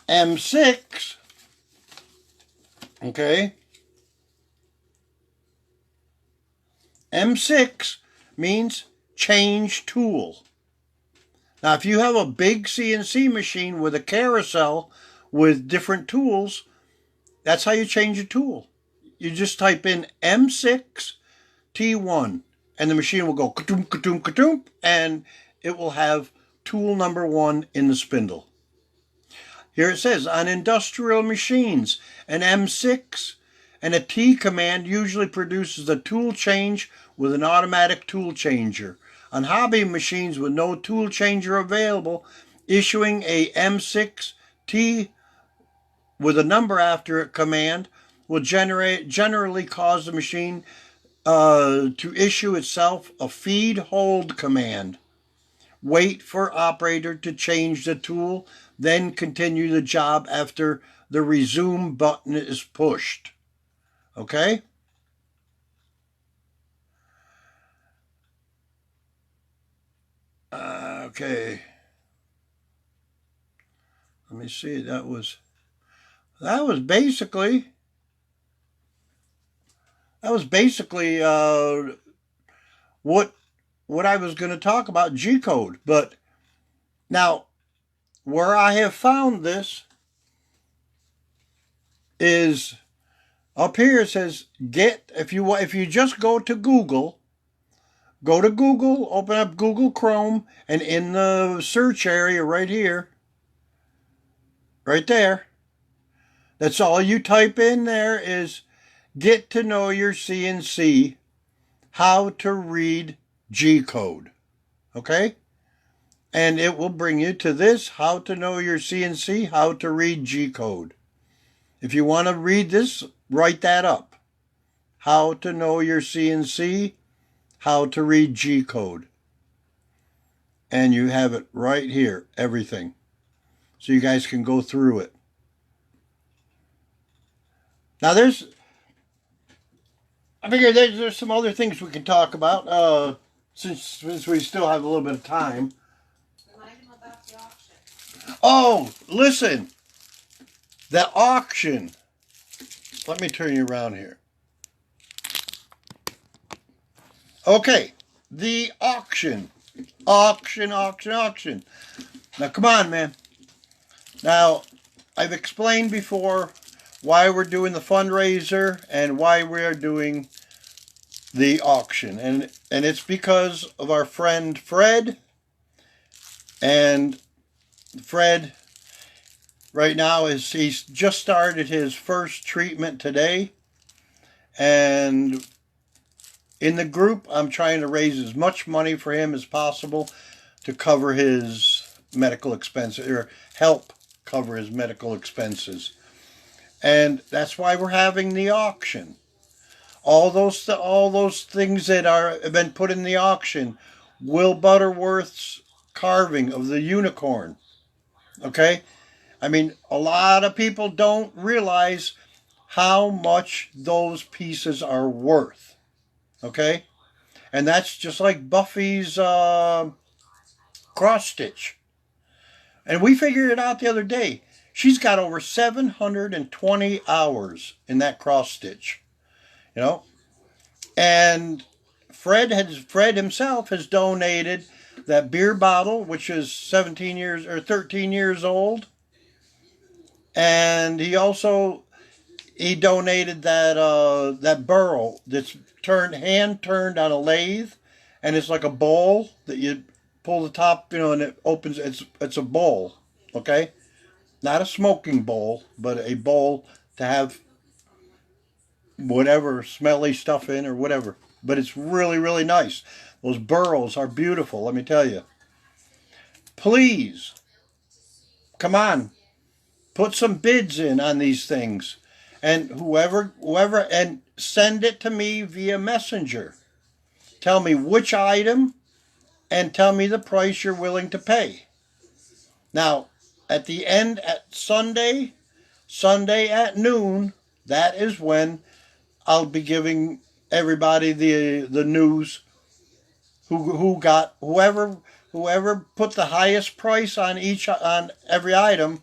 M6, okay? M6 means change tool. Now, if you have a big CNC machine with a carousel with different tools, that's how you change a tool. You just type in M6 T1, and the machine will go ka-toom, ka-toom, ka-toom, and it will have tool number 1 in the spindle. Here it says, on industrial machines, an M6 and a T command usually produces a tool change with an automatic tool changer. On hobby machines with no tool changer available, issuing a M6 T with a number after it command will generally cause the machine to issue itself a feed hold command. Wait for operator to change the tool, then continue the job after the resume button is pushed. Okay? Okay. Let me see. That was that was basically what I was going to talk about Gcode. But now, where I have found this is up here. It says get, if you just go to Google, open up Google Chrome, and in the search area right here, right there, that's all you type in there is get to know your CNC, how to read Gcode. Okay? And it will bring you to this, how to know your CNC, how to read Gcode. If you want to read this, write that up. How to know your CNC, how to read Gcode. And you have it right here, everything. So you guys can go through it. Now I figure there's some other things we can talk about, since we still have a little bit of time. Remind him about the auction. Oh, listen. The auction. Let me turn you around here. Okay. The auction. Auction. Now, come on, man. Now, I've explained before why we're doing the fundraiser and why we're doing the auction. And it's because of our friend Fred. And Fred, right now, he's just started his first treatment today. And in the group, I'm trying to raise as much money for him as possible to cover his medical expenses, or help cover his medical expenses. And that's why we're having the auction. All those things that have been put in the auction. Will Butterworth's carving of the unicorn. Okay? I mean, a lot of people don't realize how much those pieces are worth. Okay? And that's just like Buffy's cross stitch. And we figured it out the other day. She's got over 720 hours in that cross stitch. You know? And Fred himself has donated that beer bottle, which is 17 years or 13 years old. And he donated that burl that's hand turned on a lathe, and it's like a bowl that you pull the top, and it opens. It's a bowl, okay, not a smoking bowl, but a bowl to have whatever smelly stuff in or whatever. But it's really, really nice. Those burls are beautiful, let me tell you. Please, come on, put some bids in on these things. And whoever, and send it to me via messenger. Tell me which item and tell me the price you're willing to pay. Now, at the end, at Sunday at noon, that is when I'll be giving everybody the news. Whoever put the highest price on every item,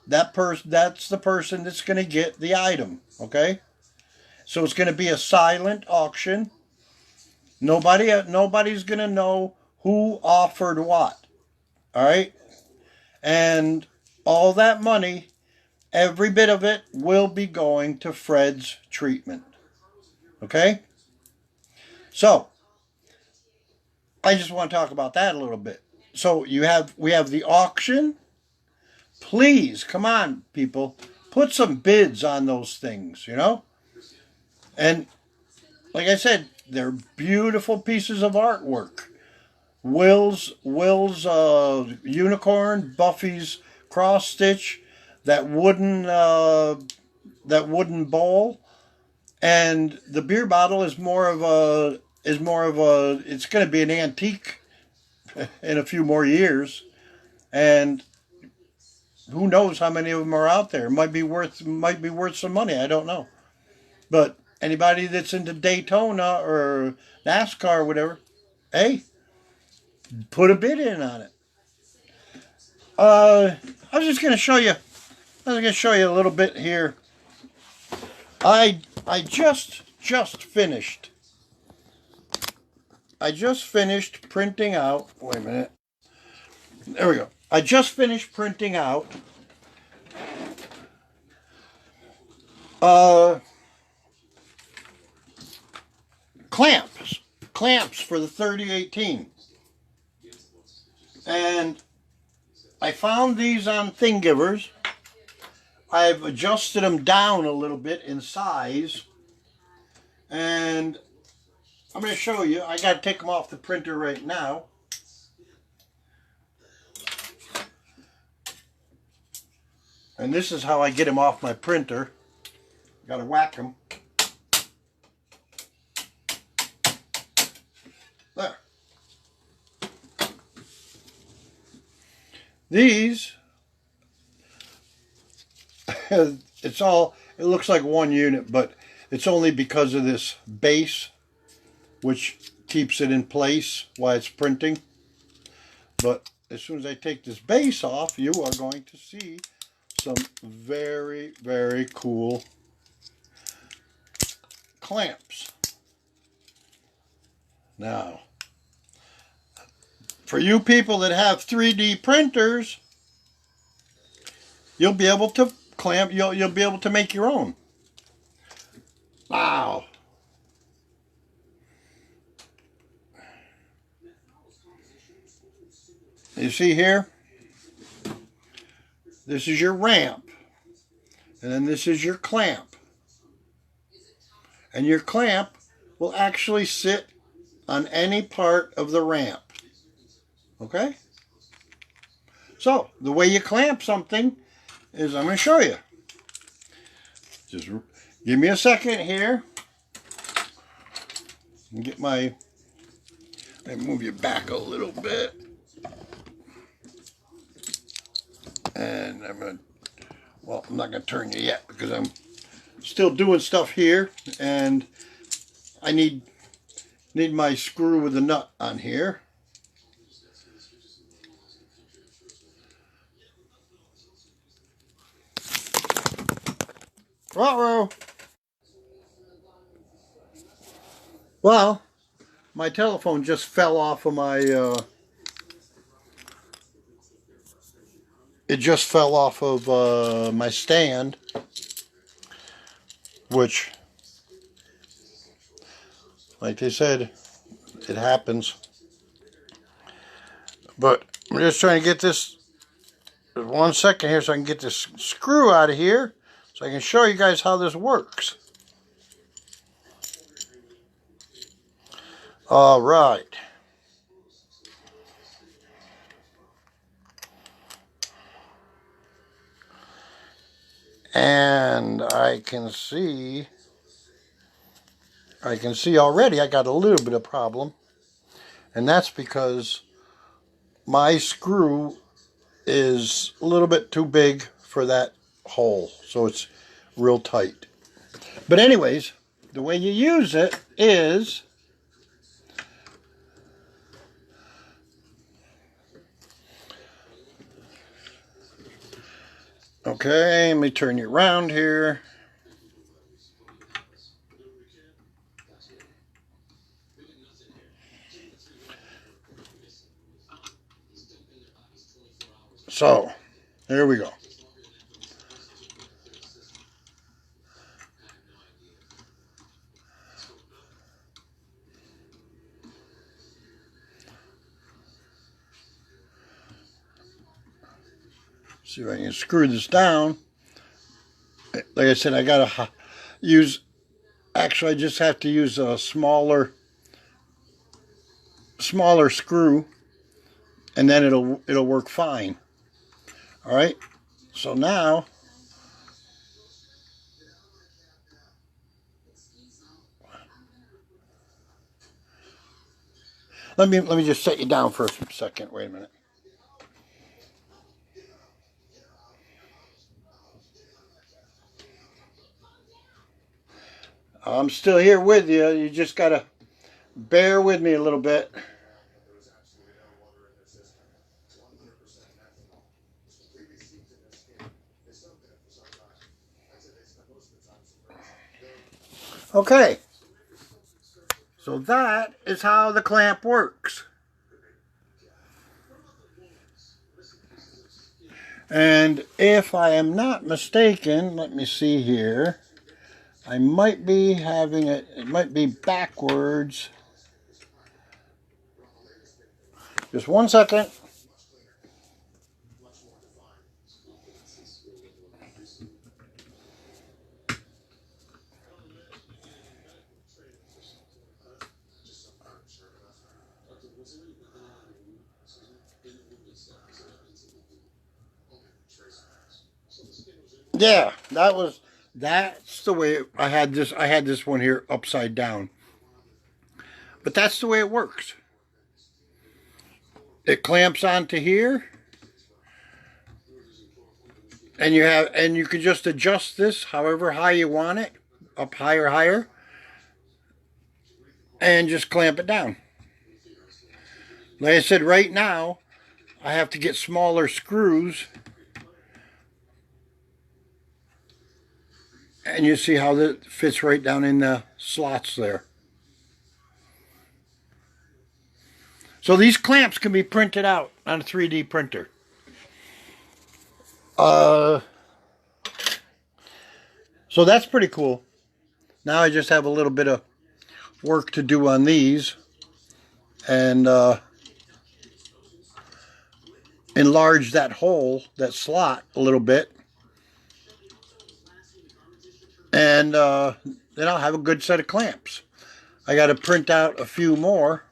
that's the person that's going to get the item. Okay, so it's going to be a silent auction. Nobody's going to know who offered what. All right, and all that money, every bit of it, will be going to Fred's treatment. Okay? So, I just want to talk about that a little bit. So, we have the auction. Please, come on, people. Put some bids on those things, And, like I said, they're beautiful pieces of artwork. Will's unicorn, Buffy's cross stitch, that wooden bowl, and the beer bottle is more of a it's going to be an antique in a few more years, and who knows how many of them are out there. It might be worth some money. I don't know, but anybody that's into Daytona or NASCAR or whatever, hey, put a bid in on it. I was just going to show you I'm going to show you a little bit here. I just finished. I just finished printing out. Wait a minute. There we go. I just finished printing out clamps for the 3018, and I found these on Thingiver's. I've adjusted them down a little bit in size, and I'm going to show you. I got to take them off the printer right now. And this is how I get them off my printer. Got to whack them. There. These, it looks like one unit, but it's only because of this base, which keeps it in place while it's printing. But as soon as I take this base off, you are going to see some very, very cool clamps. Now, for you people that have 3D printers, you'll be able to clamp, you'll be able to make your own. Wow. You see here? This is your ramp. And then this is your clamp. And your clamp will actually sit on any part of the ramp. Okay? So, the way you clamp something is I'm going to show you. Just give me a second here. And get my... Let me move you back a little bit. And I'm going to... Well, I'm not going to turn you yet because I'm still doing stuff here. And I need my screw with the nut on here. Uh-oh. Well, my telephone just fell off of my, it just fell off of my stand, which, like they said, it happens. But I'm just trying to get this, 1 second here so I can get this screw out of here so I can show you guys how this works. All right. And I can see already I got a little bit of problem. And that's because my screw is a little bit too big for that hole. So it's real tight. But anyways, the way you use it is okay, let me turn you around here. So, here we go. See if I can screw this down. Like I said, I gotta use, actually I just have to use a smaller screw, and then it'll work fine. All right, so now let me just set you down for a second. Wait a minute. I'm still here with you. You just gotta bear with me a little bit. Okay, so that is how the clamp works. And if I am not mistaken, let me see here. I might be having it might be backwards. Just 1 second. Yeah, that's the way I had this one here upside down. But that's the way it works. It clamps onto here, and you can just adjust this however high you want it, up higher, higher, and just clamp it down. Like I said, right now I have to get smaller screws, and you see how that fits right down in the slots there. So these clamps can be printed out on a 3D printer. So that's pretty cool. Now I just have a little bit of work to do on these, and enlarge that hole, that slot, a little bit, and then I'll have a good set of clamps. I got to print out a few more.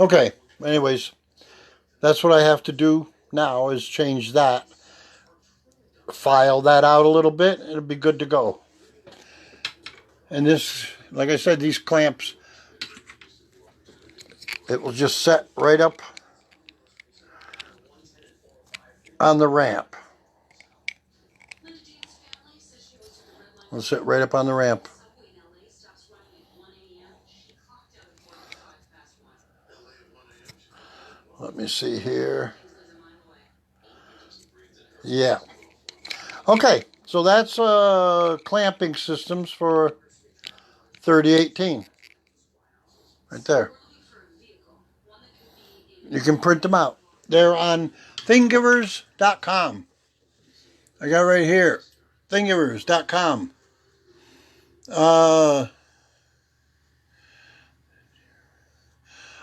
Okay, anyways, that's what I have to do now, is change that, file that out a little bit, it'll be good to go. And this, like I said, these clamps, it will just set right up on the ramp. It'll sit right up on the ramp. Let me see here. Yeah. Okay, so that's clamping systems for 3018. Right there. You can print them out. They're on thinggivers.com. I got right here. Thinggivers.com.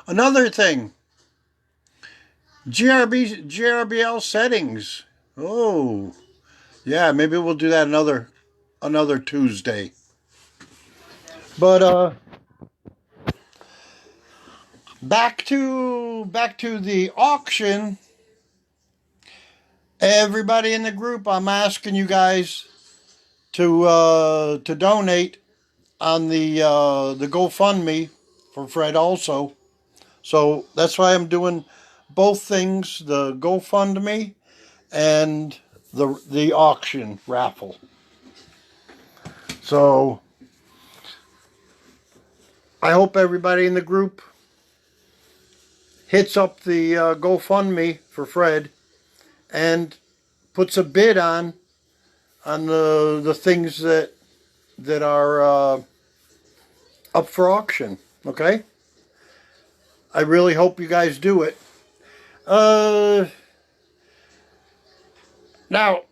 Another thing. GRBL settings. Oh. Yeah, maybe we'll do that another Tuesday. But back to the auction. Everybody in the group, I'm asking you guys to donate on the GoFundMe for Fred also. So that's why I'm doing both things, the GoFundMe and the auction raffle. So I hope everybody in the group hits up the GoFundMe for Fred and puts a bid on the things that are up for auction. Okay? I really hope you guys do it. Now,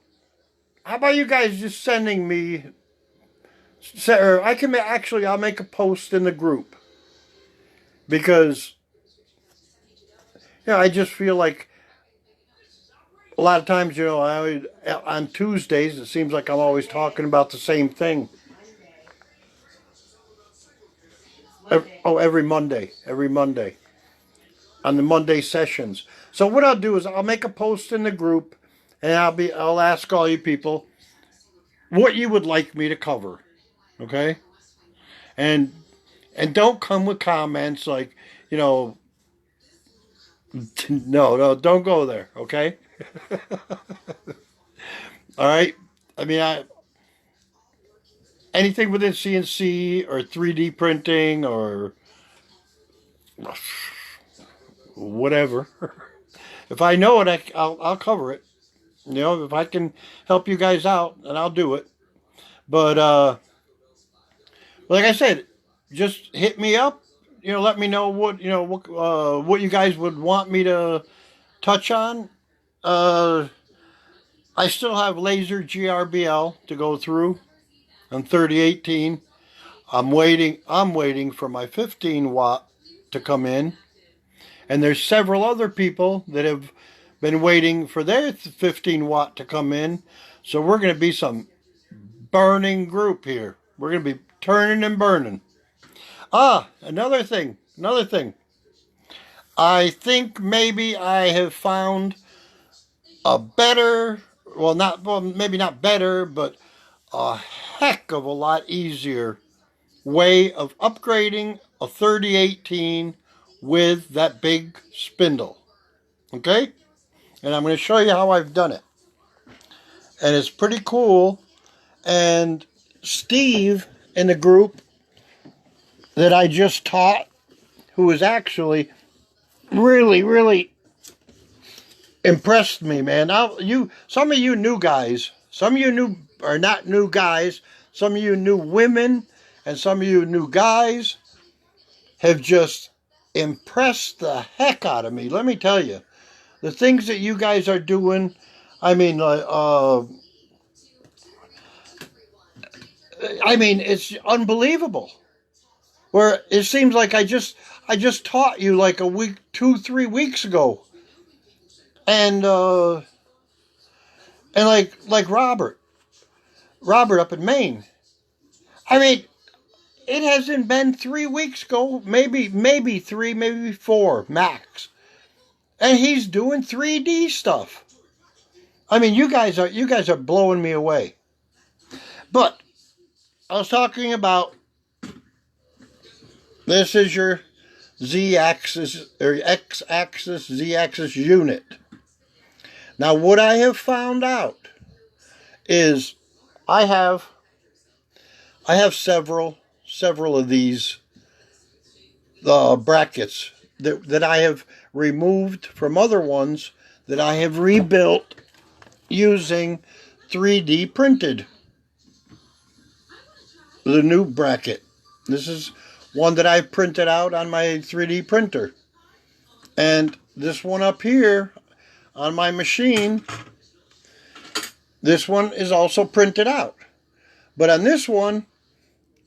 how about you guys just sending me, or I'll make a post in the group, because I just feel like a lot of times, on Tuesdays, it seems like I'm always talking about the same thing. Every Monday. On the Monday sessions. So what I'll do is I'll make a post in the group, and I'll ask all you people what you would like me to cover. Okay? And don't come with comments like, no, don't go there, okay? All right? I mean, anything within CNC or 3D printing or whatever. If I know it, I'll cover it. You know, if I can help you guys out, then I'll do it. But like I said, just hit me up. You know, let me know what you guys would want me to touch on. Uh, I still have laser GRBL to go through on 3018. I'm waiting for my 15 watt to come in. And there's several other people that have been waiting for their 15 watt to come in. So we're going to be some burning group here. We're going to be turning and burning. Another thing. I think maybe I have found a better, maybe not better, but a heck of a lot easier way of upgrading a 3018 with that big spindle. Okay? And I'm going to show you how I've done it. And it's pretty cool. And Steve in the group that I just taught, who was actually really impressed me, man. Some of you new guys, some of you new are not new guys, some of you new women, and some of you new guys have just impressed the heck out of me. Let me tell you, the things that you guys are doing. I mean, it's unbelievable. Where it seems like I just taught you like a week, 2-3 weeks ago, and like Robert up in Maine. I mean, it hasn't been 3 weeks ago, maybe 3, maybe 4 max, and he's doing 3D stuff. I mean, you guys are blowing me away. But I was talking about, this is your Z-axis or X-axis, Z-axis unit. Now, what I have found out is I have several of these brackets that I have removed from other ones that I have rebuilt using 3D printed. The new bracket. This is one that I printed out on my 3D printer. And this one up here on my machine, this one is also printed out. But on this one,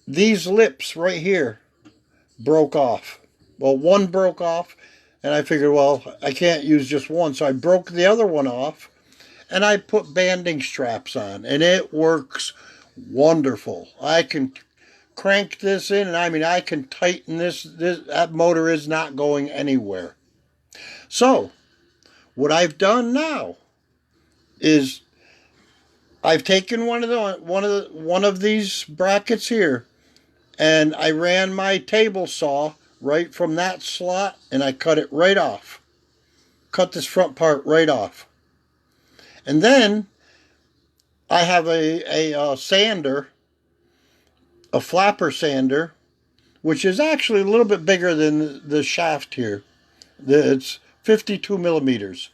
these lips right here broke off. Well, one broke off, and I figured, well, I can't use just one, so I broke the other one off, and I put banding straps on, and it works wonderful. I can crank this in, and I can tighten this. That motor is not going anywhere. So, what I've done now is I've taken one of these brackets here, and I ran my table saw right from that slot, and I cut it right off. Cut this front part right off. And then I have a sander, a flapper sander, which is actually a little bit bigger than the shaft here. It's 52 millimeters.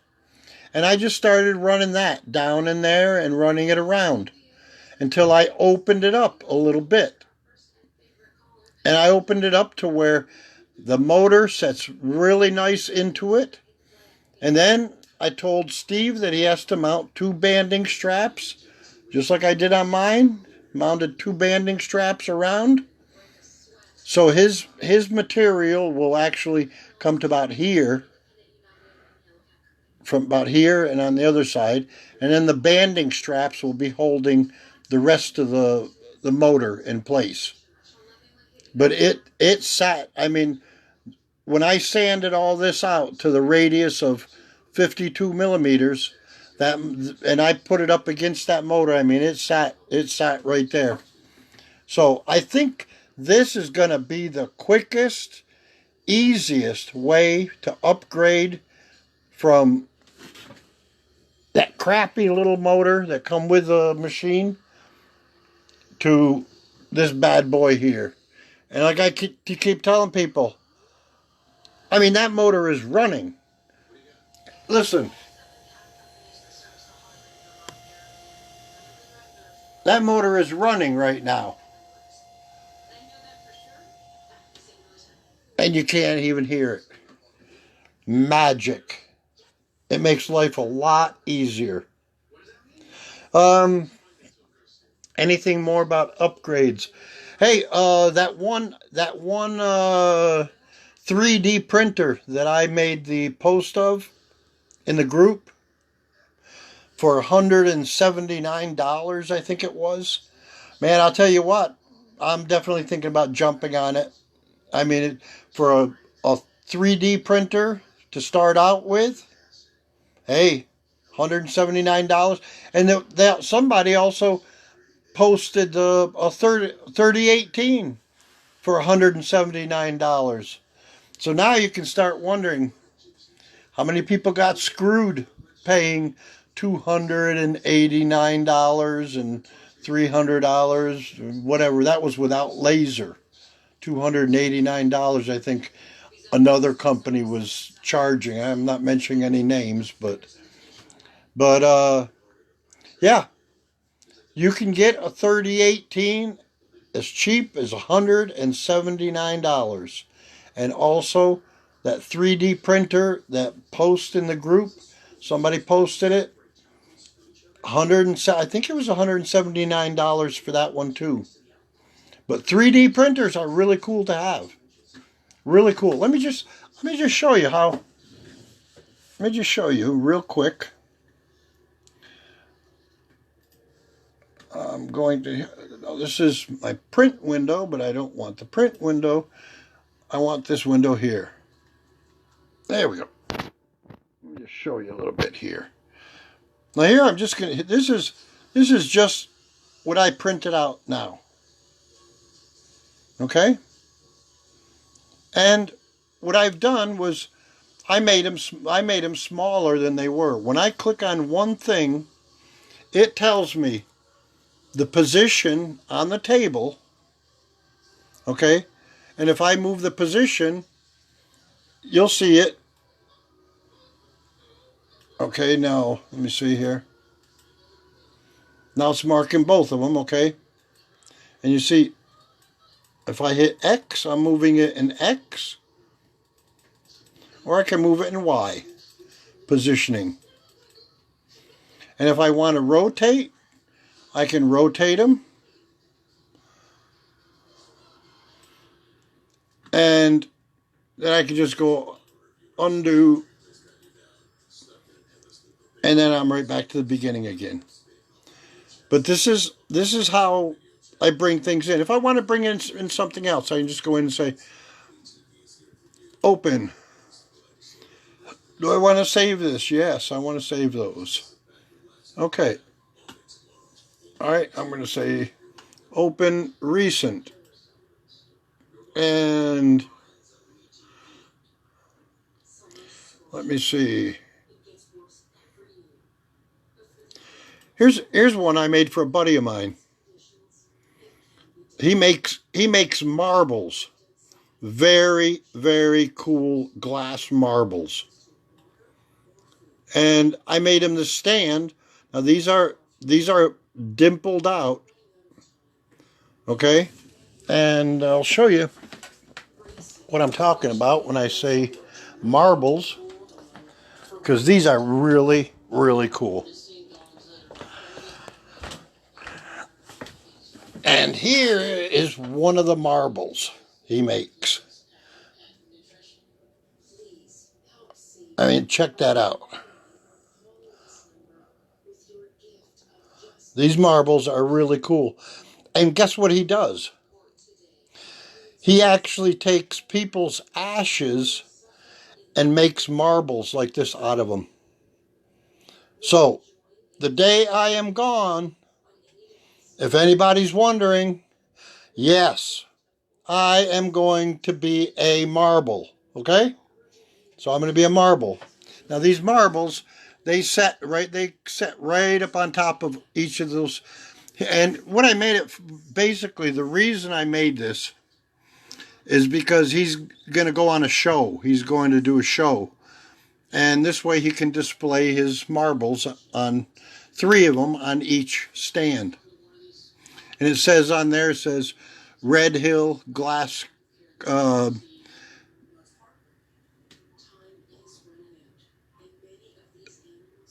And I just started running that down in there and running it around until I opened it up a little bit. And I opened it up to where the motor sets really nice into it. And then I told Steve that he has to mount 2 banding straps, just like I did on mine. Mounted 2 banding straps around. So his material will actually come to about here, from about here and on the other side, and then the banding straps will be holding the rest of the motor in place. But it sat, I mean, when I sanded all this out to the radius of 52 millimeters, and I put it up against that motor, I mean, it sat right there. So I think this is going to be the quickest, easiest way to upgrade from that crappy little motor that come with the machine to this bad boy here. And like I keep telling people, I mean, that motor is running. Listen, That motor is running right now. And you can't even hear it. Magic. It makes life a lot easier. Um, Anything more about upgrades? Hey, that one 3D printer that I made the post of in the group for $179, I think it was. Man, I'll tell you what, I'm definitely thinking about jumping on it. I mean, for a 3D printer to start out with, hey, $179. And somebody also posted a 3018 for $179. So now you can start wondering how many people got screwed paying $289 and $300, whatever. That was without laser. $289, I think another company was charging. I'm not mentioning any names, but yeah, you can get a 3018 as cheap as $179. And also that 3D printer, that post in the group, somebody posted it. I think it was $179 for that one too. But 3D printers are really cool to have. Really cool. Let me just show you how. Let me just show you real quick. I'm going to. This is my print window, but I don't want the print window. I want this window here. There we go. Let me just show you a little bit here. Now here I'm just gonna. This is just what I printed out now. Okay. And what I've done was I made them smaller than they were. When I click on one thing, it tells me the position on the table. Okay. And if I move the position, you'll see it. Okay, now let me see here. Now it's marking both of them, okay? And you see, if I hit X, I'm moving it in X. Or I can move it in Y, positioning. And if I want to rotate, I can rotate them. And then I can just go undo. And then I'm right back to the beginning again. But this is how I bring things in. If I want to bring in something else, I can just go in and say, open. Do I want to save this? Yes, I want to save those. Okay. All right, I'm going to say open recent. And let me see. Here's one I made for a buddy of mine. He makes marbles. Very, very cool glass marbles. And I made him the stand. Now these are dimpled out. Okay? And I'll show you what I'm talking about when I say marbles, because these are really, really cool. And here is one of the marbles he makes. I mean, check that out. These marbles are really cool. And guess what he does? He actually takes people's ashes and makes marbles like this out of them. So, the day I am gone, if anybody's wondering, yes, I am going to be a marble. Okay? So I'm going to be a marble. Now these marbles, they set right up on top of each of those. And what I made it, basically the reason I made this is because he's going to go on a show. He's going to do a show. And this way he can display his marbles on 3 of them on each stand. And it says on there, it says Red Hill Glass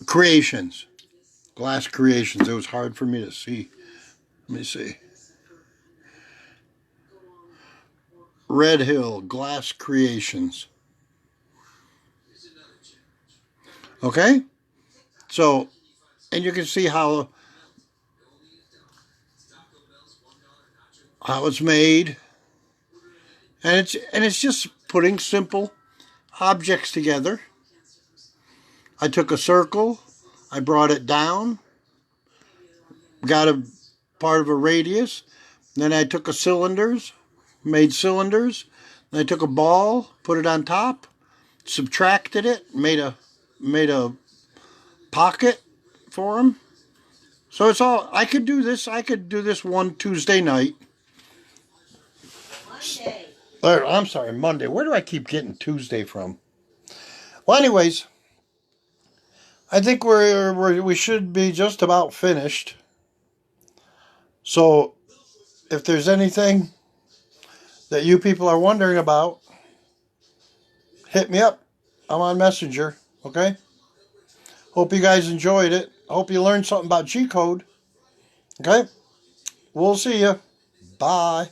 Creations. Glass Creations. It was hard for me to see. Let me see. Red Hill Glass Creations. Okay? So, and you can see how it's made. And it's just putting simple objects together. I took a circle, I brought it down, got a part of a radius, then I took made cylinders, then I took a ball, put it on top, subtracted it, made a pocket for them. So it's all, I could do this one Tuesday night. Monday. Or, I'm sorry, Monday. Where do I keep getting Tuesday from? Well, anyways, I think we should be just about finished. So, if there's anything that you people are wondering about, hit me up. I'm on Messenger, okay? Hope you guys enjoyed it. I hope you learned something about Gcode, okay? We'll see you. Bye.